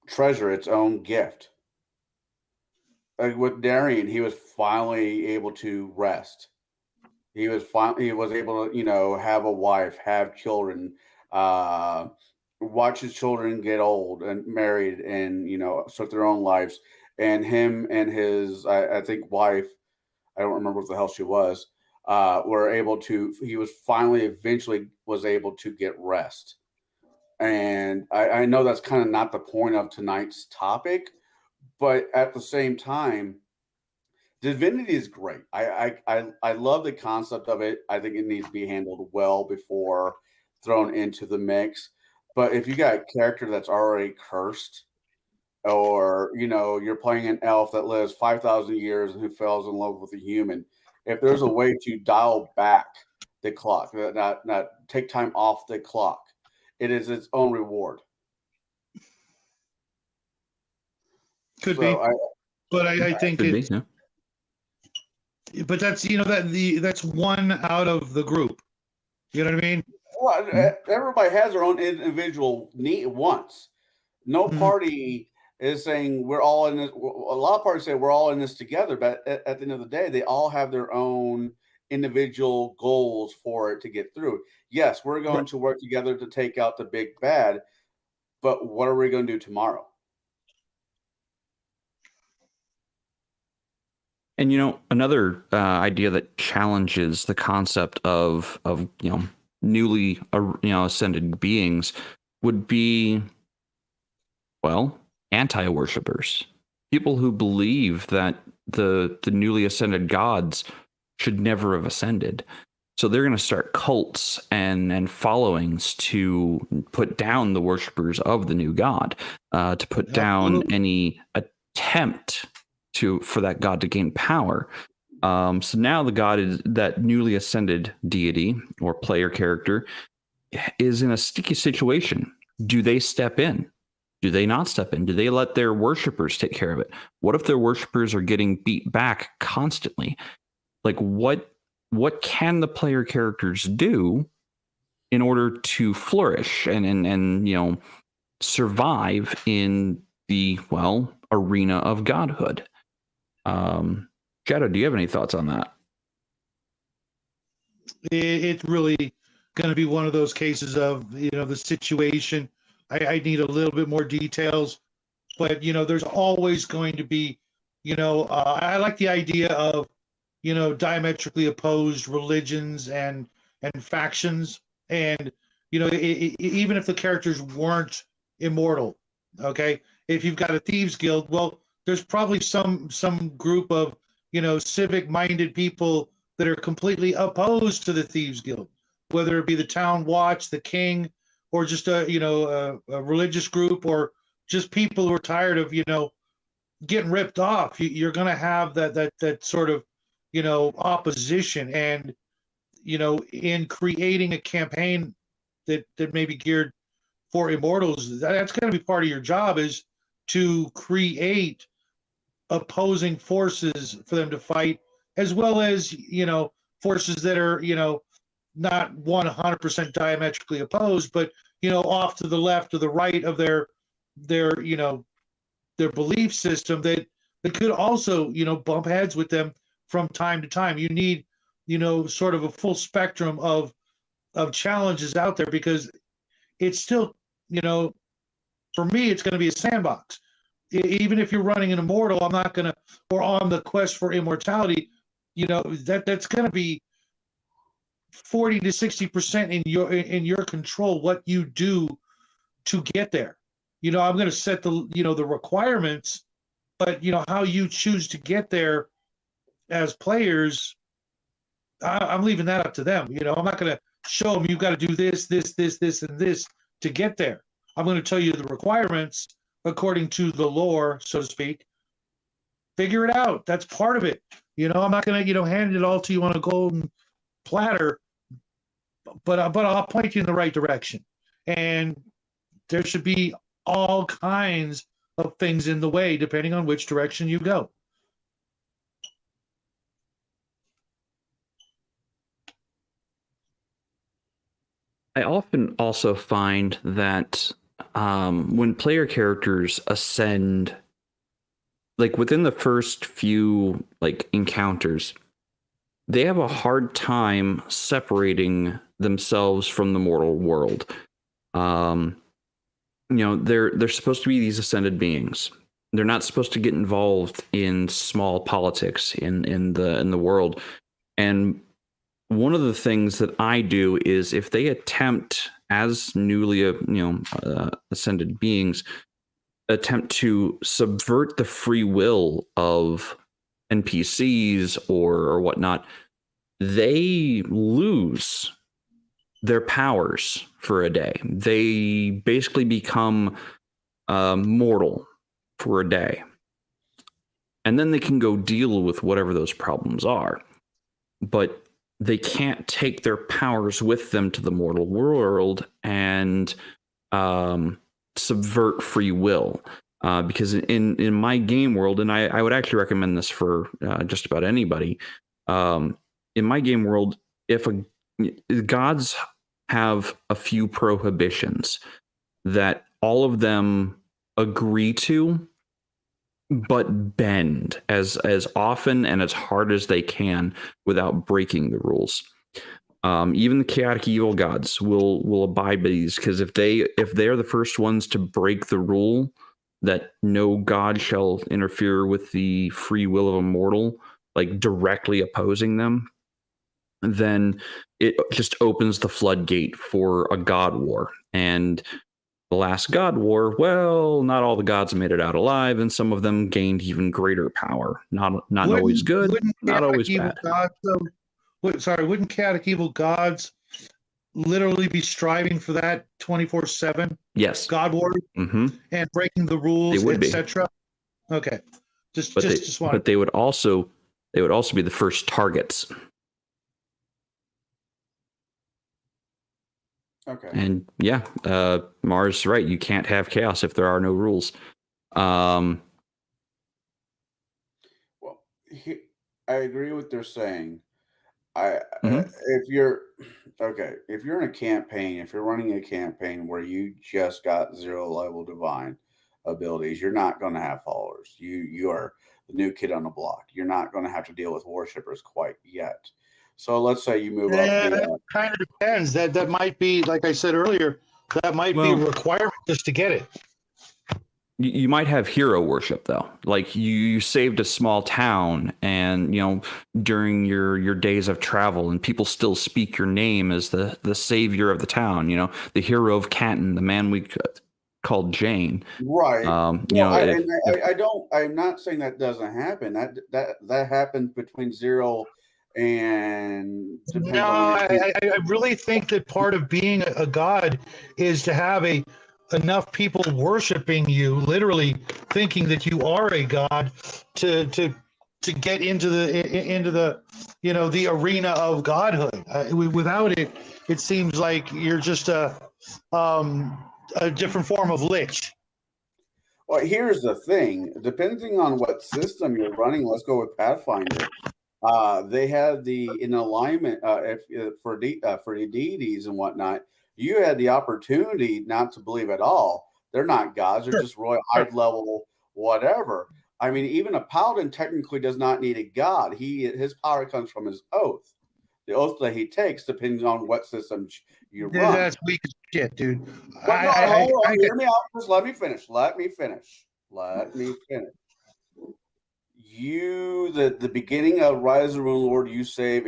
treasure, its own gift. Like with Darian, he was finally able to rest. He was able to, have a wife, have children, watch his children get old and married, and start their own lives. And him and his, I think, wife, I don't remember what the hell she was, were able to. He was eventually was able to get rest. And I know that's kind of not the point of tonight's topic, but at the same time, divinity is great. I love the concept of it. I think it needs to be handled well before thrown into the mix. But if you got a character that's already cursed, or you're playing an elf that lives 5,000 years and who falls in love with a human, if there's a way to dial back the clock, not take time off the clock, it is its own reward. Could be, but I think it's. Yeah. But that's that's one out of the group. You know what I mean? Well, everybody has their own individual wants. No party is saying we're all in this. A lot of parties say we're all in this together, but at the end of the day, they all have their own individual goals for it to get through. Yes, we're going to work together to take out the big bad, but what are we going to do tomorrow? And another idea that challenges the concept of newly ascended beings would be, well, anti-worshippers, people who believe that the newly ascended gods should never have ascended. So they're going to start cults and followings to put down the worshippers of the new god, to put down any attempt for that god to gain power. So now the god is that newly ascended deity or player character is in a sticky situation. Do they step in? Do they not step in? Do they let their worshippers take care of it? What if their worshippers are getting beat back constantly? Like what can the player characters do in order to flourish and you know, survive in the arena of godhood? Jaide, do you have any thoughts on that? It's really going to be one of those cases of, you know, the situation. I need a little bit more details, but, you know, there's always going to be, you know, I like the idea of, you know, diametrically opposed religions and factions. And, you know, even if the characters weren't immortal, okay, if you've got a thieves guild, well, there's probably some group of, you know, civic minded people that are completely opposed to the thieves guild, whether it be the town watch, the king, or just a, you know, a religious group, or just people who are tired of, you know, getting ripped off. You're going to have that sort of, you know, opposition. And, you know, in creating a campaign that may be geared for immortals, that's going to be part of your job, is to create opposing forces for them to fight, as well as, you know, forces that are, you know, not 100% diametrically opposed, but, you know, off to the left or the right of their you know, their belief system, that could also, you know, bump heads with them from time to time. You need, you know, sort of a full spectrum of challenges out there, because it's still, you know, for me, it's going to be a sandbox. Even if you're running an immortal, I'm not going to, or on the quest for immortality, you know, that's going to be 40 to 60% in your control, what you do to get there. You know, I'm going to set the, you know, the requirements, but, you know, how you choose to get there as players, I'm leaving that up to them. You know, I'm not going to show them, you've got to do this, and this to get there. I'm going to tell you the requirements according to the lore, so to speak. Figure it out. That's part of it. You know, I'm not going to, you know, hand it all to you on a golden platter, but I'll point you in the right direction. And there should be all kinds of things in the way, depending on which direction you go. I often also find that when player characters ascend, like within the first few like encounters, they have a hard time separating themselves from the mortal world. You know, they're supposed to be these ascended beings. They're not supposed to get involved in small politics in the world. And one of the things that I do is, if they attempt, as newly ascended beings, attempt to subvert the free will of NPCs or whatnot, they lose their powers for a day. They basically become mortal for a day. And then they can go deal with whatever those problems are. But they can't take their powers with them to the mortal world and subvert free will. Because in my game world, and I would actually recommend this for just about anybody, in my game world, if gods have a few prohibitions that all of them agree to, but bend as often and as hard as they can without breaking the rules. Even the chaotic evil gods will abide by these, because if they're the first ones to break the rule that no god shall interfere with the free will of a mortal, like directly opposing them, then it just opens the floodgate for a god war. And the last god war, well, not all the gods made it out alive, and some of them gained even greater power. Not always good, not always bad. wouldn't chaotic evil gods literally be striving for that 24/7 Yes. God ward Mm-hmm. and breaking the rules, They would be. etc.? Okay, just want. But they would also be the first targets. Okay. And yeah, Mars, right? You can't have chaos if there are no rules. Well, I agree with what they're saying. If you're in a campaign, if you're running a campaign where you just got 0 level divine abilities, you're not going to have followers. You are the new kid on the block. You're not going to have to deal with worshippers quite yet. So let's say you move up. That kind of depends. That might be, like I said earlier, that might be a requirement just to get it. You might have hero worship though. Like you saved a small town, and during your days of travel, and people still speak your name as the savior of the town. The hero of Canton, the man we called Jane. Right. I'm not saying that doesn't happen. That happens between 0 and. No, I really think that part of being a god is to have enough people worshiping you, literally thinking that you are a god, to get into the the arena of godhood. Without it, it seems like you're just a different form of lich. Well, here's the thing. Depending on what system you're running, let's go with Pathfinder. They had in alignment for the deities and whatnot. You had the opportunity not to believe at all. They're not gods. They're just royal high level whatever. I mean, even a paladin technically does not need a god. His power comes from his oath. The oath that he takes, depending on what system you run. That's weak as shit, dude. Hear me out. Just let me finish. The beginning of Rise of the Rune Lord, you save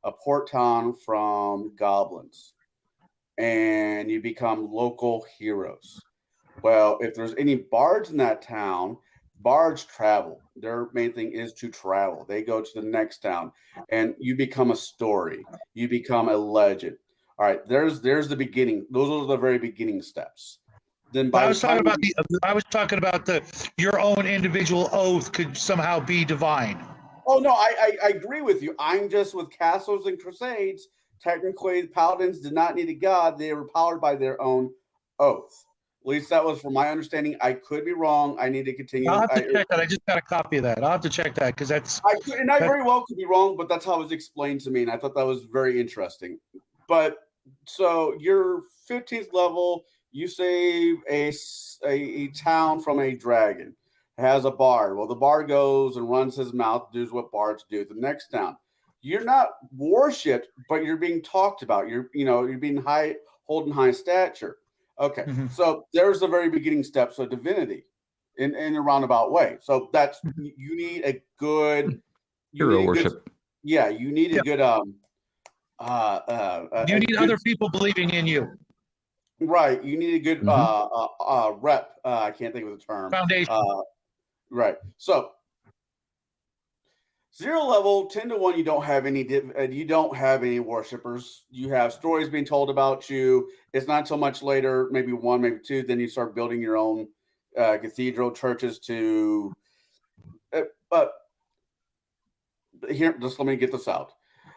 a port town from goblins, and you become local heroes. Well, if there's any bards in that town, bards travel. Their main thing is to travel. They go to the next town, and you become a story. You become a legend. All right, there's the beginning. Those are the very beginning steps. Then I was talking about your own individual oath could somehow be divine. Oh no, I agree with you. I'm just with castles and crusades. Technically, the paladins did not need a god; they were powered by their own oath. At least that was from my understanding. I could be wrong. I need to continue. I'll have to check that. I just got a copy of that. I'll have to check that because that's. I very well could be wrong, but that's how it was explained to me, and I thought that was very interesting. But so your 15th level, you save a town from a dragon. It has a bard. Well, the bard goes and runs his mouth, does what bards do. The next town, you're not worshipped, but you're being talked about. You're being holding high stature. Okay, So there's the very beginning steps of divinity in a roundabout way. So that's you need a good hero worship. You need a good you need other people believing in you. Right. You need a good rep. I can't think of the term. Foundation. Right. So 0 level, 10 to 1, you don't have any worshipers. You have stories being told about you. It's not until much later, maybe 1, maybe 2, then you start building your own cathedral churches to but here, just let me get this out.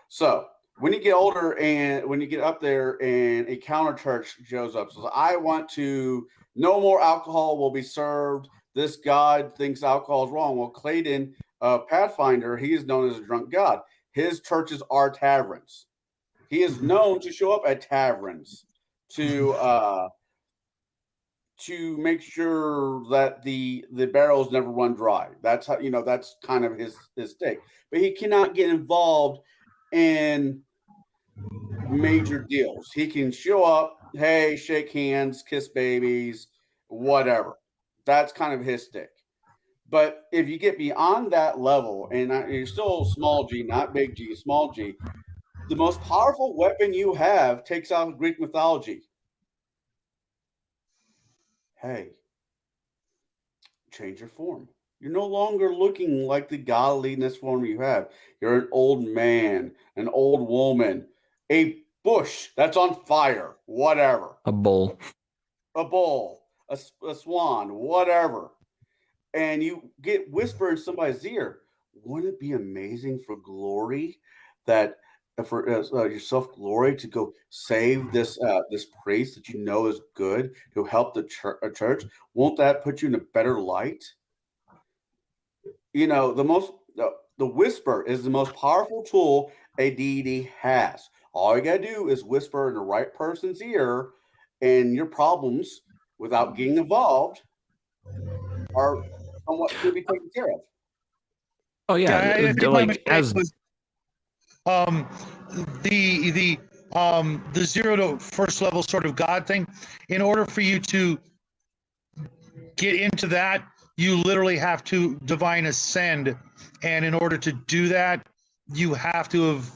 So when you get older and when you get up there and a counter church shows up, says, I want to, no more alcohol will be served. This god thinks alcohol is wrong. Well, Clayton, Pathfinder, he is known as a drunk god. His churches are taverns. He is known to show up at taverns to make sure that the barrels never run dry. That's how, that's kind of his stick. But he cannot get involved in major deals. He can show up, hey, shake hands, kiss babies, whatever. That's kind of his stick. But if you get beyond that level, and you're still small g, not big G, small g, the most powerful weapon you have takes out Greek mythology. Hey, change your form. You're no longer looking like the godliness form you have. You're an old man, an old woman, a bush that's on fire, whatever, A bull. a bull, a swan, whatever. And you get whisper in somebody's ear. Wouldn't it be amazing for glory that for yourself glory to go save this priest that you know is good to help the church? Won't that put you in a better light? You know, the whisper is the most powerful tool a deity has. All you gotta do is whisper in the right person's ear, and your problems, without getting involved, are somewhat to be taken care of. Oh yeah, I think my like mistake as was um, the 0 to first level sort of God thing. In order for you to get into that, you literally have to divine ascend, and in order to do that, you have to have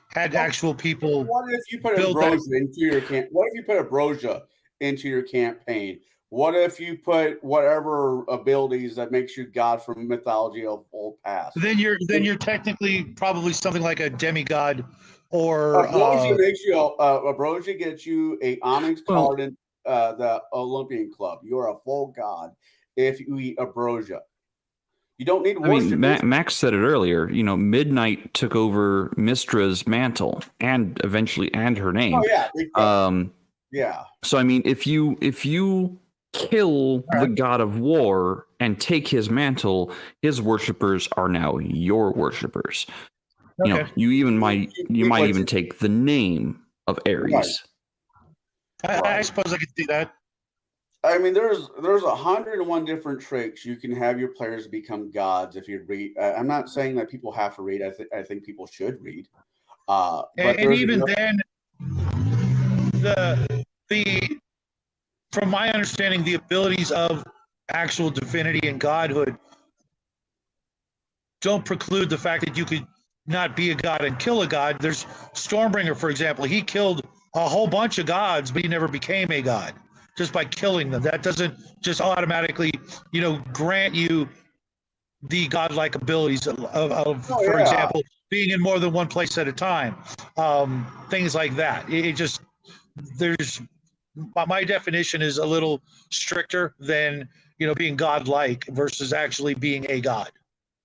had actual people What if you put build that. ambrosia into your What if you put ambrosia into your campaign? What if you put whatever abilities that makes you god from mythology of old past? Then you're technically probably something like a demigod, or Ambrosia makes you ambrosia gets you a onyx Well- card in the Olympian Club. You're a full god if you eat ambrosia. You don't need I mean, worship. Max said it earlier. You know, Midnight took over Mystra's mantle and eventually and her name. Oh yeah, big time. Yeah. So I mean, if you kill the god of war and take his mantle, his worshippers are now your worshippers. You know, Okay. you might even take the name of Ares. Right. I suppose I could see that. I mean, there's 101 different tricks you can have your players become gods if you read. I'm not saying that people have to read. I think people should read. But And even then, the from my understanding, the abilities of actual divinity and godhood don't preclude the fact that you could not be a god and kill a god. There's Stormbringer, for example. He killed a whole bunch of gods, but he never became a god just by killing them. That doesn't just automatically, grant you the godlike abilities of for example, being in more than one place at a time. Things like that. It just, there's, my definition is a little stricter than, being godlike versus actually being a god.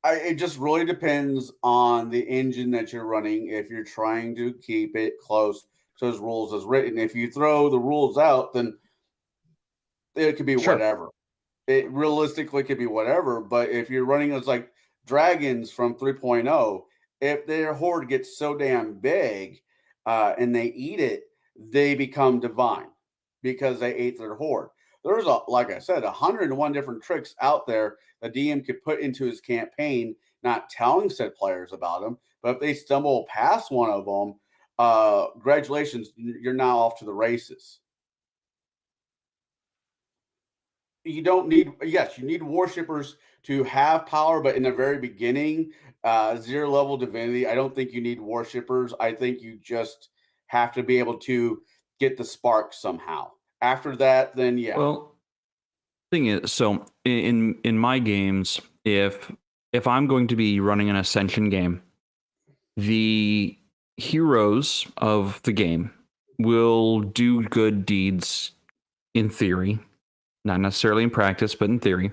It just really depends on the engine that you're running. If you're trying to keep it close to as rules as written, if you throw the rules out, then it could be whatever. It realistically could be whatever. But if you're running as like dragons from 3.0, if their horde gets so damn big and they eat it, they become divine because they ate their horde. There's like I said, 101 different tricks out there the DM could put into his campaign, not telling said players about them. But if they stumble past one of them, congratulations, you're now off to the races. You don't need, yes, you need worshippers to have power, but in the very beginning, 0 level divinity, I don't think you need worshippers. I think you just have to be able to get the spark somehow. After that, then yeah. Well, thing is, so in my games, if I'm going to be running an Ascension game, the heroes of the game will do good deeds in theory, not necessarily in practice, but in theory.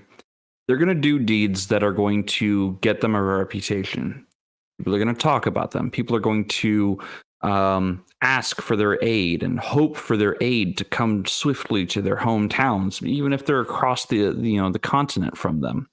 They're going to do deeds that are going to get them a reputation. People are going to talk about them. People are going to ask for their aid and hope for their aid to come swiftly to their hometowns, even if they're across the continent from them.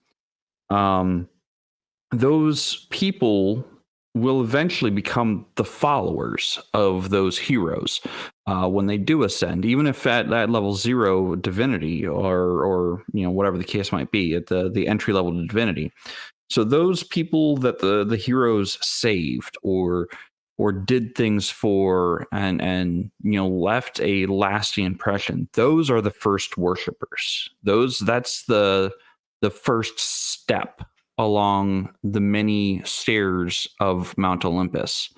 Those people will eventually become the followers of those heroes when they do ascend, even if at level 0 divinity or whatever the case might be at the entry level divinity. So those people that the heroes saved or did things for and left a lasting impression, those are the first worshippers. That's the first step along the many stairs of Mount Olympus.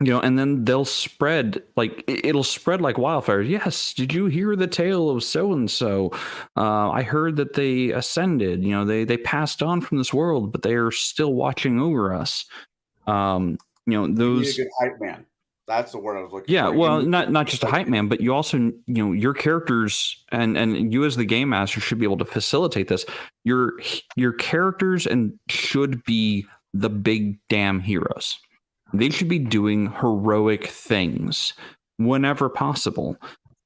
And then they'll spread, like, it'll spread like wildfire. Yes, did you hear the tale of so and so? I heard that they ascended. They passed on from this world, but they are still watching over us. You need Those. a good hype man. That's the word I was looking Yeah, for. well, not just a hype man, but you also, your characters and you as the game master should be able to facilitate this. Your characters should be the big damn heroes. They should be doing heroic things whenever possible.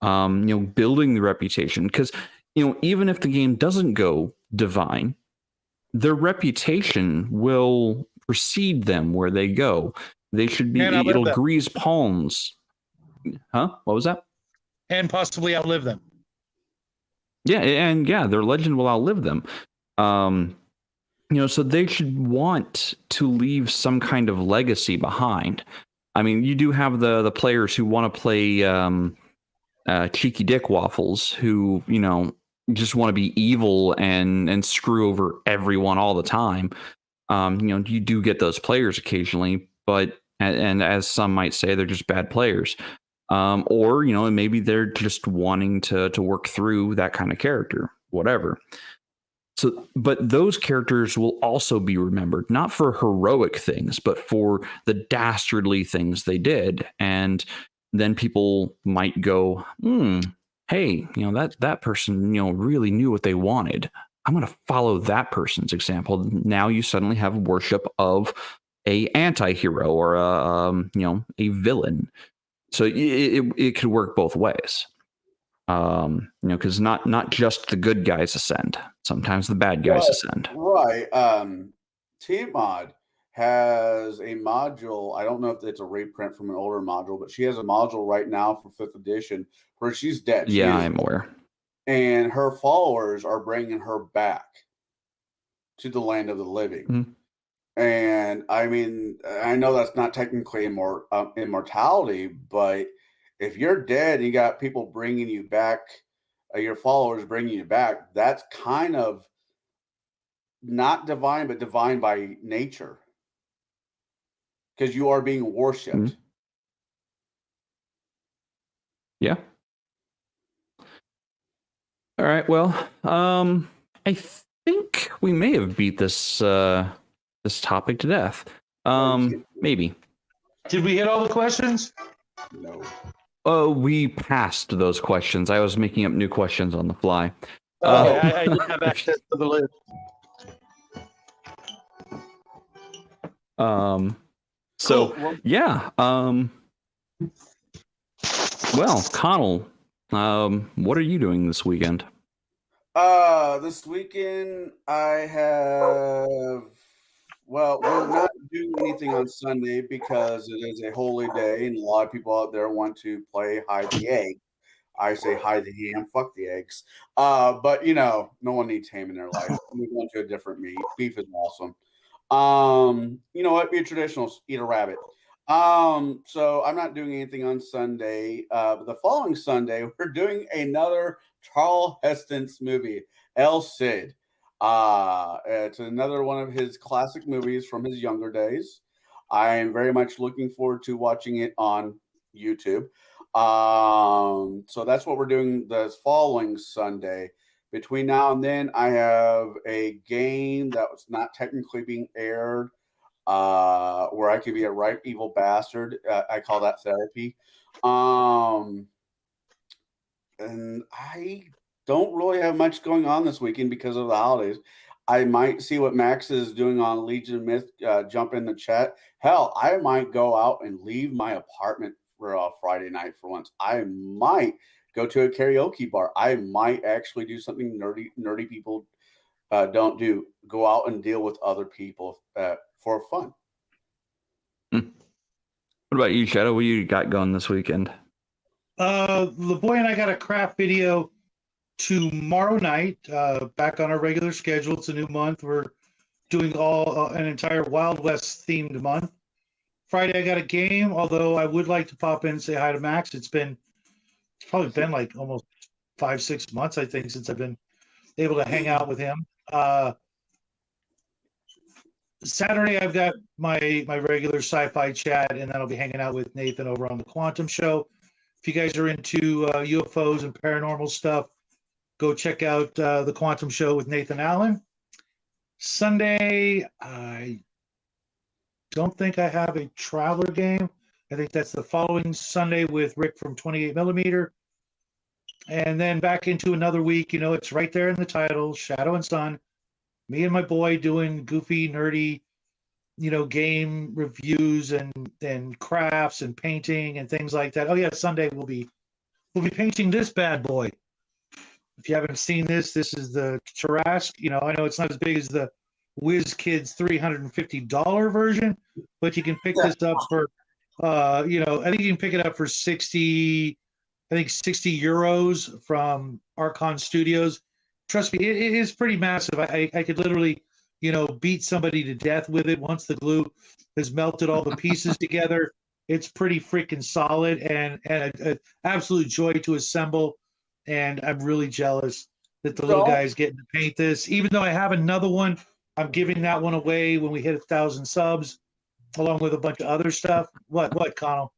Building the reputation, because even if the game doesn't go divine, their reputation will precede them where they go. They should be. It'll grease palms. Huh? What was that? And possibly outlive them. Yeah, and their legend will outlive them. So they should want to leave some kind of legacy behind. I mean, you do have the players who want to play cheeky dick waffles, who just want to be evil and screw over everyone all the time. You do get those players occasionally, but and as some might say, they're just bad players. Or maybe they're just wanting to work through that kind of character, whatever. So, but those characters will also be remembered, not for heroic things, but for the dastardly things they did. And then people might go, hey, that person, really knew what they wanted. I'm going to follow that person's example. Now you suddenly have worship of a anti-hero or a villain. So it could work both ways. Because not just the good guys ascend. Sometimes the bad guys ascend. Right. T-Mod has a module. I don't know if it's a reprint from an older module, but she has a module right now for 5th edition where she's dead. I'm aware. And her followers are bringing her back to the land of the living. Mm-hmm. And I mean, I know that's not technically immortality, but if you're dead and you got people bringing you back, your followers bringing you back, that's kind of not divine, but divine by nature, because you are being worshipped. Mm-hmm. Yeah. All right. Well, I think we may have beat this this topic to death. Maybe. Did we hit all the questions? No. Oh, we passed those questions. I was making up new questions on the fly. I didn't have access to the list. So Cool. yeah. Well, Conall, what are you doing this weekend? This weekend I have. Well, we're not doing anything on Sunday because it is a holy day, and a lot of people out there want to play hide the egg. I say hide the ham, fuck the eggs. But no one needs ham in their life. Move on to a different meat. Beef is awesome. You know what? Be a traditionalist, eat a rabbit. So I'm not doing anything on Sunday. But the following Sunday, we're doing another Charles Heston's movie, El Cid. It's another one of his classic movies from his younger days. I am very much looking forward to watching it on YouTube. So that's what we're doing this following Sunday. Between now and then, I have a game that was not technically being aired, where I could be a ripe evil bastard. I call that therapy. And I don't really have much going on this weekend because of the holidays. I might see what Max is doing on Legion of Myth, jump in the chat. Hell, I might go out and leave my apartment for a Friday night for once. I might go to a karaoke bar. I might actually do something nerdy people don't do. Go out and deal with other people for fun. What about you, Shadow? What you got going this weekend? The boy and I got a craft video tomorrow night, back on our regular schedule. It's a new month. We're doing an entire Wild West themed month. Friday, I got a game, although I would like to pop in and say hi to Max. It's probably been like almost 5-6 months, I think, since I've been able to hang out with him. Saturday, I've got my regular sci-fi chat, and then I'll be hanging out with Nathan over on the Quantum Show. If you guys are into UFOs and paranormal stuff, go check out the Quantum Show with Nathan Allen. Sunday, I don't think I have a Traveler game. I think that's the following Sunday with Rick from 28 Millimeter. And then back into another week, you know, it's right there in the title, Shadow and Sun. Me and my boy doing goofy, nerdy, you know, game reviews and crafts and painting and things like that. Oh yeah, Sunday we'll be painting this bad boy. If you haven't seen this, this is the Tarask. You know, I know it's not as big as the WizKids $350 version, but you can pick this up for, you know, I think you can pick it up for 60 euros from Archon Studios. Trust me, it is pretty massive. I could literally, you know, beat somebody to death with it once the glue has melted all the pieces together. It's pretty freaking solid and an absolute joy to assemble. And I'm really jealous that the little guy is getting to paint this. Even though I have another one, I'm giving that one away when we hit 1,000 subs, along with a bunch of other stuff. What, Conall?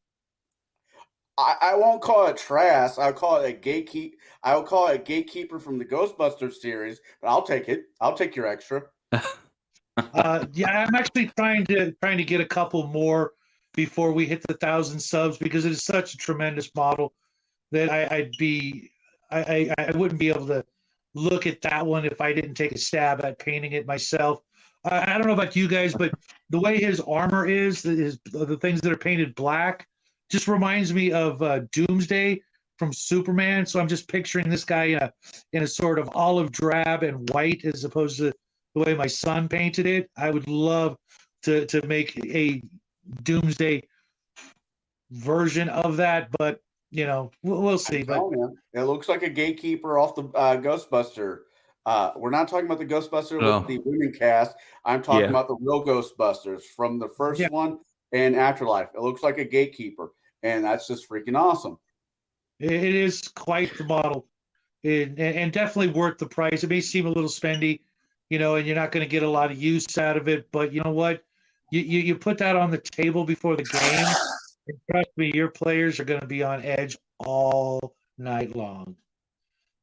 I won't call it trash. I'll call it a gatekeep. I will call it a gatekeeper from the Ghostbusters series, but I'll take it. I'll take your extra. Yeah, I'm actually trying to get a couple more before we hit the 1,000 subs because it is such a tremendous model that I wouldn't be able to look at that one if I didn't take a stab at painting it myself. I don't know about you guys, but the way his armor is, the things that are painted black, just reminds me of Doomsday from Superman. So I'm just picturing this guy in a sort of olive drab and white as opposed to the way my son painted it. I would love to make a Doomsday version of that, but you know, we'll see. But it looks like a gatekeeper off the Ghostbuster. We're not talking about the Ghostbuster with the women cast. I'm talking about the real Ghostbusters from the first one and Afterlife. It looks like a gatekeeper, and that's just freaking awesome. It is quite the model, and definitely worth the price. It may seem a little spendy, you know, and you're not going to get a lot of use out of it. But you know what? You put that on the table before the game, and trust me, your players are going to be on edge all night long.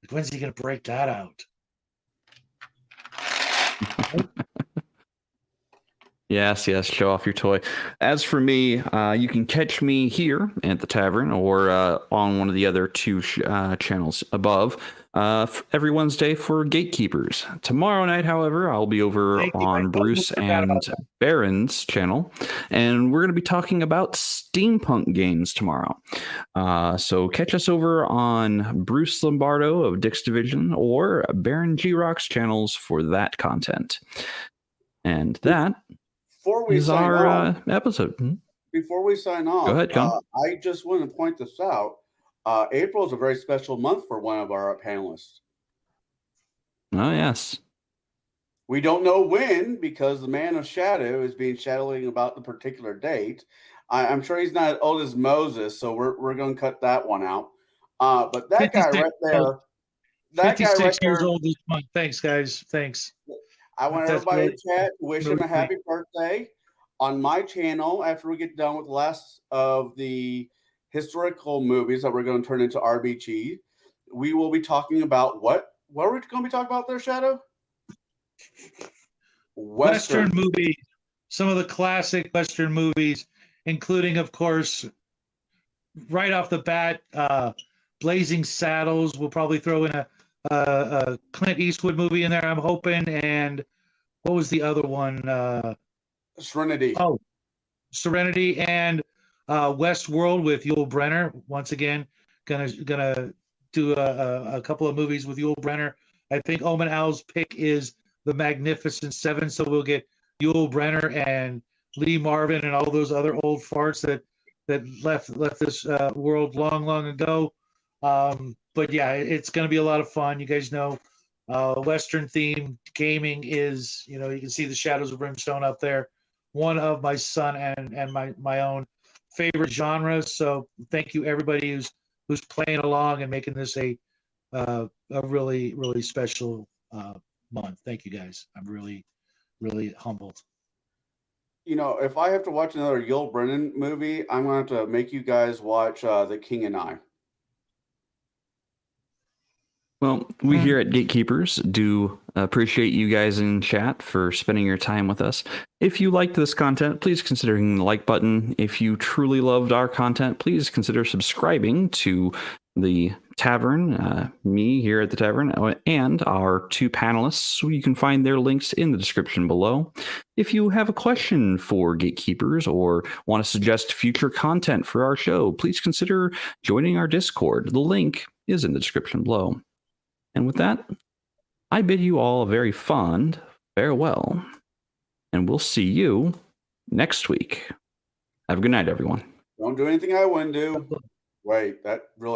Like, when's he going to break that out? Yes, show off your toy. As for me, you can catch me here at the tavern or on one of the other two channels above every Wednesday for Gatekeepers. Tomorrow night, however, I'll be over on Bruce and Barron's channel, and we're going to be talking about steampunk games tomorrow. So catch us over on Bruce Lombardo of Dick's Division or Baron G Rock's channels for that content. And that is our episode. Before we sign off, go ahead, I just want to point this out. April is a very special month for one of our panelists. Oh, yes. We don't know when because the Man of Shadow is being shadowing about the particular date. I'm sure he's not as old as Moses, so we're going to cut that one out. But that guy right there, that 56 guy right years there, old this month. Thanks, guys. Thanks. I want everybody in chat to wish him a happy birthday. On my channel, after we get done with the last of the historical movies that we're going to turn into RBG, we will be talking about what are we going to be talking about there, Shadow? Western movies. Some of the classic Western movies, including, of course, right off the bat, Blazing Saddles. We'll probably throw in a Clint Eastwood movie in there, I'm hoping. And what was the other one? Serenity. Oh, Serenity and Westworld with Yul Brynner. Once again, gonna do a couple of movies with Yul Brynner. I think Omen Al's pick is The Magnificent Seven, so we'll get Yul Brynner and Lee Marvin and all those other old farts that left this world long ago. But yeah, it's going to be a lot of fun. You guys know Western themed gaming is, you know, you can see the Shadows of Brimstone up there. One of my son and my own favorite genres. So thank you everybody who's playing along and making this a really, really special month. Thank you guys. I'm really, really humbled. You know, if I have to watch another Yul Brennan movie, I'm going to have to make you guys watch The King and I. Well, we here at Gatekeepers do appreciate you guys in chat for spending your time with us. If you liked this content, please consider hitting the like button. If you truly loved our content, please consider subscribing to the tavern, me here at the tavern, and our two panelists. You can find their links in the description below. If you have a question for Gatekeepers or want to suggest future content for our show, please consider joining our Discord. The link is in the description below. And with that, I bid you all a very fond farewell, and we'll see you next week. Have a good night, everyone. Don't do anything I wouldn't do. Wait, that really